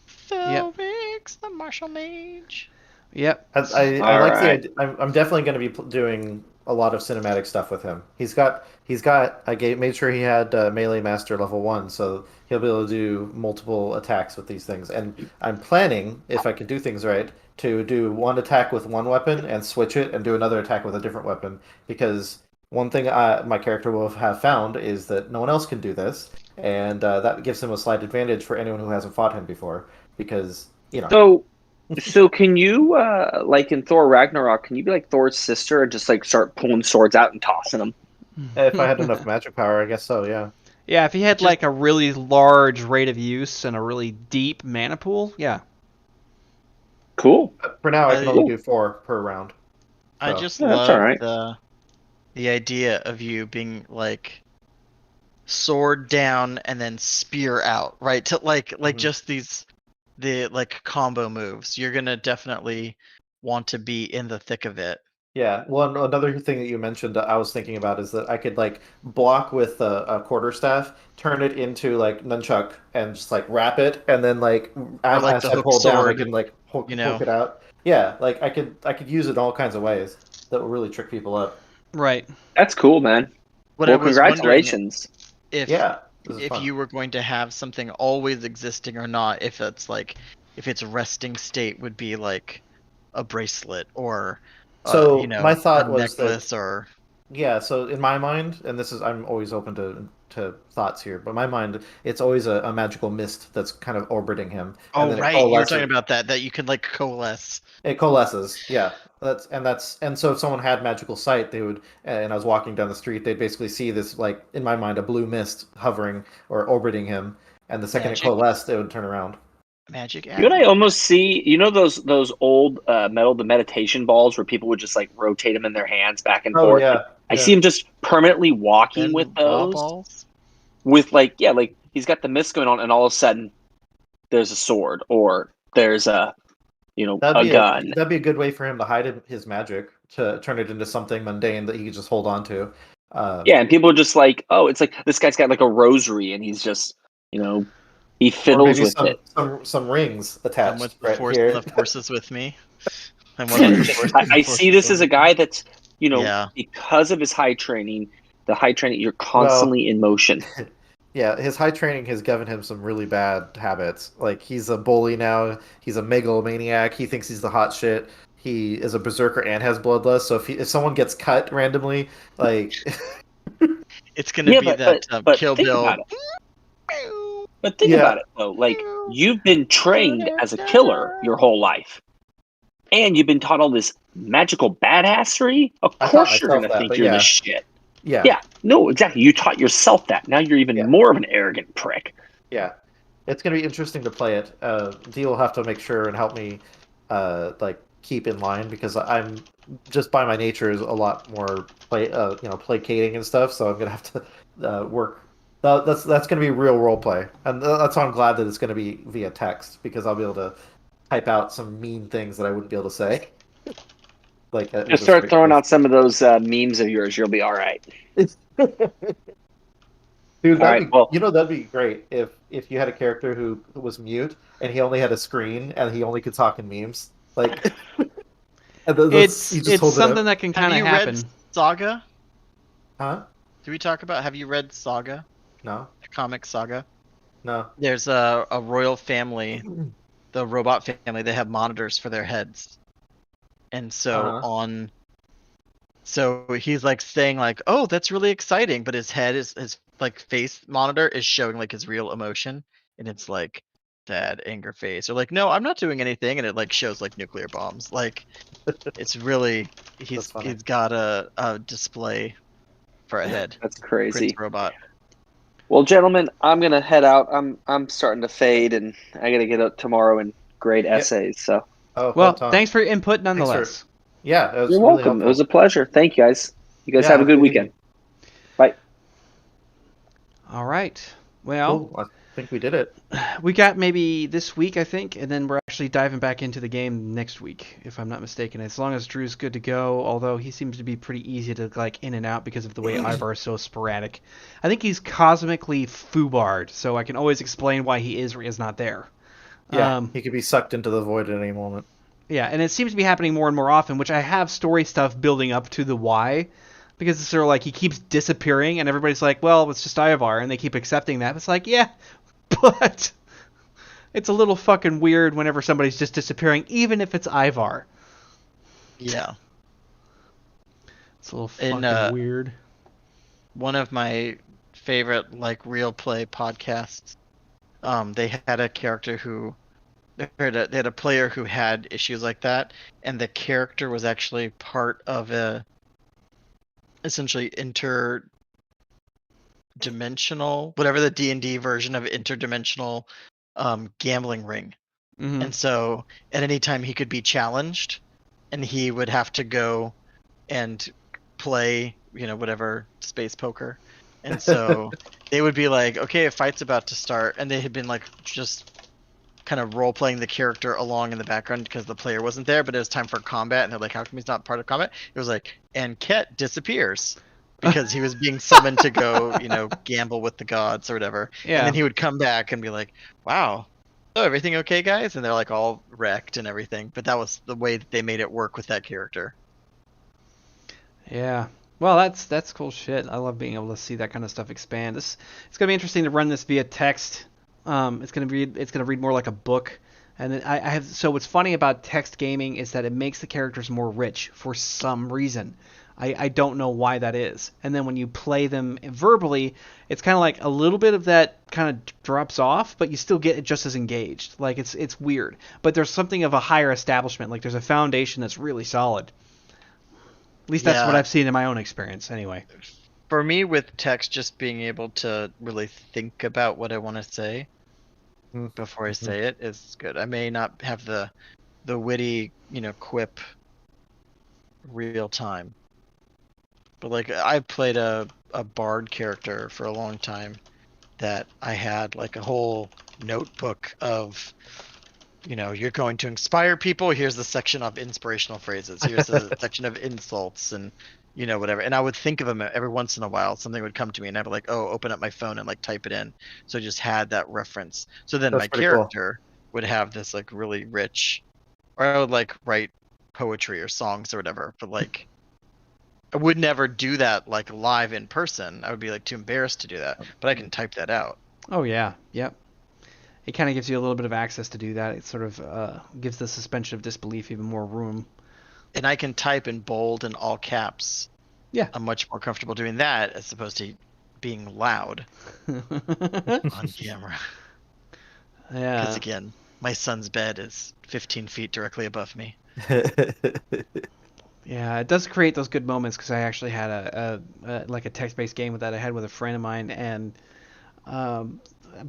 Felrix, the martial mage. Yep. I like the Alright. idea. I'm definitely going to be doing a lot of cinematic stuff with him. He's got. Made sure he had melee master level 1, so he'll be able to do multiple attacks with these things. And I'm planning, if I can do things right, to do 1 attack with 1 weapon and switch it and do another attack with a different weapon. Because one thing my character will have found is that no one else can do this, and that gives him a slight advantage for anyone who hasn't fought him before. Because So can you, like in Thor Ragnarok, can you be like Thor's sister and just start pulling swords out and tossing them? if I had enough magic power, I guess so. Yeah. Yeah, if he had a really large rate of use and a really deep mana pool, yeah. Cool. But for now, I can I- only do 4 per round. I So, just Yeah, that's love alright. the idea of you being like sword down and then spear out, right? To like Mhm. just the like combo moves. You're gonna definitely want to be in the thick of it. Yeah, one another thing that you mentioned that I was thinking about is that I could like block with a quarterstaff, turn it into like nunchuck, and just like wrap it, and then like Or like as the I hook pull down, I sword, can like poke, you know. poke it out. Yeah, like I could use it in all kinds of ways that will really trick people up. Right. That's cool, man. What I Well, was wondering congratulations. if Yeah, this is if fun. you were going to have something always existing or not, if it's like if its resting state would be like a bracelet or you So my know, a thought was that necklace or yeah, so in my mind, and this is I'm always open to thoughts here, but in my mind, it's always a magical mist that's kind of orbiting him, and oh then it right, you were talking coalesces. about that you can like coalesce. It coalesces, yeah. And so if someone had magical sight, they would. And I was walking down the street, they'd basically see this like in my mind a blue mist hovering or orbiting him, and the second it Magic. coalesced, they would turn around. Magic. You know what I almost see? You know those old the meditation balls where people would just like rotate them in their hands back and Oh forth. yeah, I yeah. see him just permanently walking with Benoit those, balls. with like he's got the mist going on, and all of a sudden there's a sword or there's a a gun. That'd be a good way for him to hide his magic to turn it into something mundane that he could just hold on to. Yeah, and people are just like, oh, it's like this guy's got like a rosary, and he's just he Or fiddles maybe with it. some rings I'm attached with the right force. here. The force is with me. I'm one of the force. I see this as a guy that's Yeah. because of his high training, you're Well, constantly in motion. yeah, his high training has given him some really bad habits. Like he's a bully now. He's a megalomaniac. He thinks he's the hot shit. He is a berserker and has bloodlust. So if someone gets cut randomly, like It's gonna Yeah, be that but Kill think Bill. about it. But think Yeah. about it though. Like you've been trained as a killer your whole life, and you've been taught all this magical badassery. Of I taught course, you're myself gonna that, think but you're yeah, the shit. yeah, Yeah, no, exactly. You taught yourself that. Now you're even Yeah. more of an arrogant prick. yeah. It's gonna be interesting to play it. Dee will have to make sure and help me, like keep in line because I'm just by my nature is a lot more placating and stuff. So I'm gonna have to work. That's gonna be real role play, and that's why I'm glad that it's gonna be via text because I'll be able to type out some mean things that I wouldn't be able to say. Like with Just a start straight throwing face. out some of those memes of yours. You'll be all right. Dude, All right, well- that'd be great if you had a character who was mute and he only had a screen and he only could talk in memes. Like, and It's he just holds it something up. that can Have kind of you happen. read Saga? Huh? Did we talk about? Have you read Saga? No, The comic Saga. no. There's a royal family, the robot family. They have monitors for their heads, and so Uh-huh. so he's like saying like, "Oh, that's really exciting," but his head is his like face monitor is showing like his real emotion, and it's like sad anger face or like, "No, I'm not doing anything," and it like shows like nuclear bombs. Like it's really That's funny. he's got a display for a head. That's Prince crazy. Robot. Well, gentlemen, I'm gonna head out. I'm starting to fade, and I gotta get up tomorrow and grade essays. So Oh, Well, fun time. thanks for your input nonetheless. Yeah, it was you're really welcome. helpful. It was a pleasure. Thank you, guys. You guys Yeah, have a have a good good weekend. evening. Bye. All right. Well, Cool. I think we did it. we got maybe this week, I think, and then we're actually diving back into the game next week, if I'm not mistaken. As long as Drew's good to go, although he seems to be pretty easy to like in and out because of the way Ivar is so sporadic. I think he's cosmically foobarred, so I can always explain why he is or is not there. Yeah, he could be sucked into the void at any moment. Yeah, and it seems to be happening more and more often, which I have story stuff building up to the why. Because it's sort of like he keeps disappearing, and everybody's like, well, it's just Ivar, and they keep accepting that. It's like, yeah, but it's a little fucking weird whenever somebody's just disappearing, even if it's Ivar. Yeah. It's a little And, fucking weird. One of my favorite like real play podcasts, they had a character who they had a player who had issues like that, and the character was actually part of a essentially interdimensional, whatever the D&D version of interdimensional gambling ring Mhm. And so at any time he could be challenged, and he would have to go and play, whatever space poker. And so they would be like, okay, a fight's about to start, and they had been like just kind of role playing the character along in the background because the player wasn't there, but it was time for combat, and they're like, how come he's not part of combat? It was like, and Ket disappears because he was being summoned to go, gamble with the gods or whatever. Yeah. And then he would come back and be like, wow, so everything okay, guys? And they're like all wrecked and everything. But that was the way that they made it work with that character. Yeah. Well, that's cool shit. I love being able to see that kind of stuff expand. It's gonna be interesting to run this via text. It's gonna read more like a book. And then I have, so what's funny about text gaming is that it makes the characters more rich for some reason. I don't know why that is. And then when you play them verbally, it's kind of like a little bit of that kind of drops off, but you still get it just as engaged. Like it's weird. But there's something of a higher establishment. Like there's a foundation that's really solid. At least that's what I've seen in my own experience anyway. For me, with text, just being able to really think about what I want to say before I say it is good. I may not have the witty, quip real time. But like I played a bard character for a long time that I had like a whole notebook of, you're going to inspire people. Here's the section of inspirational phrases. Here's the section of insults and, whatever. And I would think of them every once in a while. Something would come to me and I'd be like, oh, open up my phone and like type it in. So I just had that reference. So then That's my pretty character would have this like really rich, or I would like write poetry or songs or whatever. But like, I would never do that like live in person. I would be like too embarrassed to do that. But I can type that out. Oh yeah, yep. It kind of gives you a little bit of access to do that. It sort of gives the suspension of disbelief even more room. And I can type in bold and all caps. Yeah. I'm much more comfortable doing that as opposed to being loud on camera. Yeah. Because again, my son's bed is 15 feet directly above me. Yeah, it does create those good moments because I actually had a text-based game with that I had with a friend of mine, and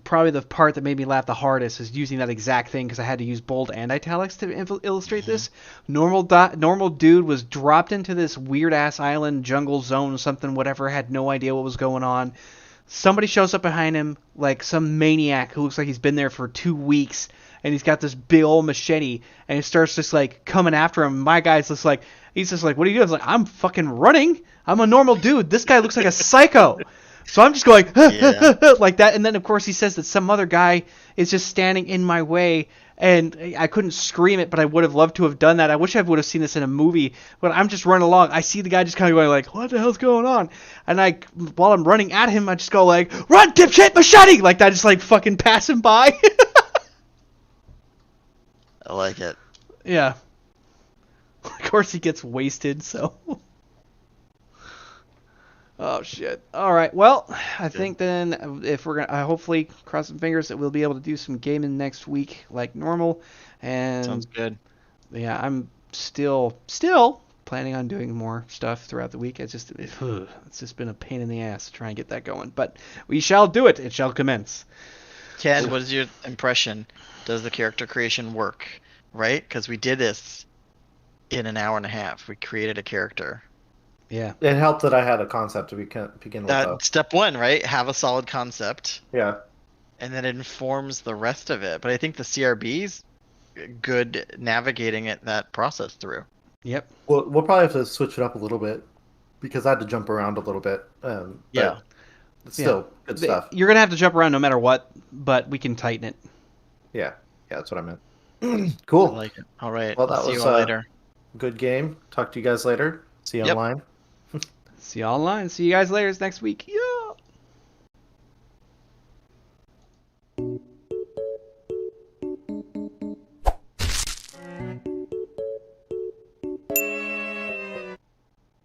probably the part that made me laugh the hardest is using that exact thing because I had to use bold and italics to illustrate this. Normal dude was dropped into this weird-ass island, jungle zone, something, whatever, had no idea what was going on. Somebody shows up behind him, like some maniac who looks like he's been there for 2 weeks, and he's got this big old machete, and he starts just like coming after him. My guy's just like, he's just like, what are you doing? I was like, I'm fucking running. I'm a normal dude. This guy looks like a psycho. So I'm just going like that. And then, of course, he says that some other guy is just standing in my way. And I couldn't scream it, but I would have loved to have done that. I wish I would have seen this in a movie. But I'm just running along. I see the guy just kind of going like, what the hell's going on? And while I'm running at him, I just go like, run, dipshit, machete! Like that, just like fucking pass him by. I like it. Yeah. Of course he gets wasted, so... Oh, shit. All right. Well, I think then if we're going to hopefully cross some fingers that we'll be able to do some gaming next week like normal. And Sounds good. yeah, I'm still planning on doing more stuff throughout the week. It's just been a pain in the ass to try and get that going. But we shall do it. It shall commence. Ken, what is your impression? Does the character creation work? Right? Because we did this in an hour and a half. We created a character. Yeah. It helped that I had a concept to begin with. Though. Step one, right? Have a solid concept. Yeah. And then it informs the rest of it. But I think the CRB's good navigating that process through. Yep. We'll probably have to switch it up a little bit because I had to jump around a little bit. Yeah. It's still good stuff. You're going to have to jump around no matter what, but we can tighten it. Yeah. Yeah, that's what I meant. Cool. I like it. All right. Well, that See was you all later. Good game. Talk to you guys later. See you Yep. online. See you online. See you guys later next week. Yeah.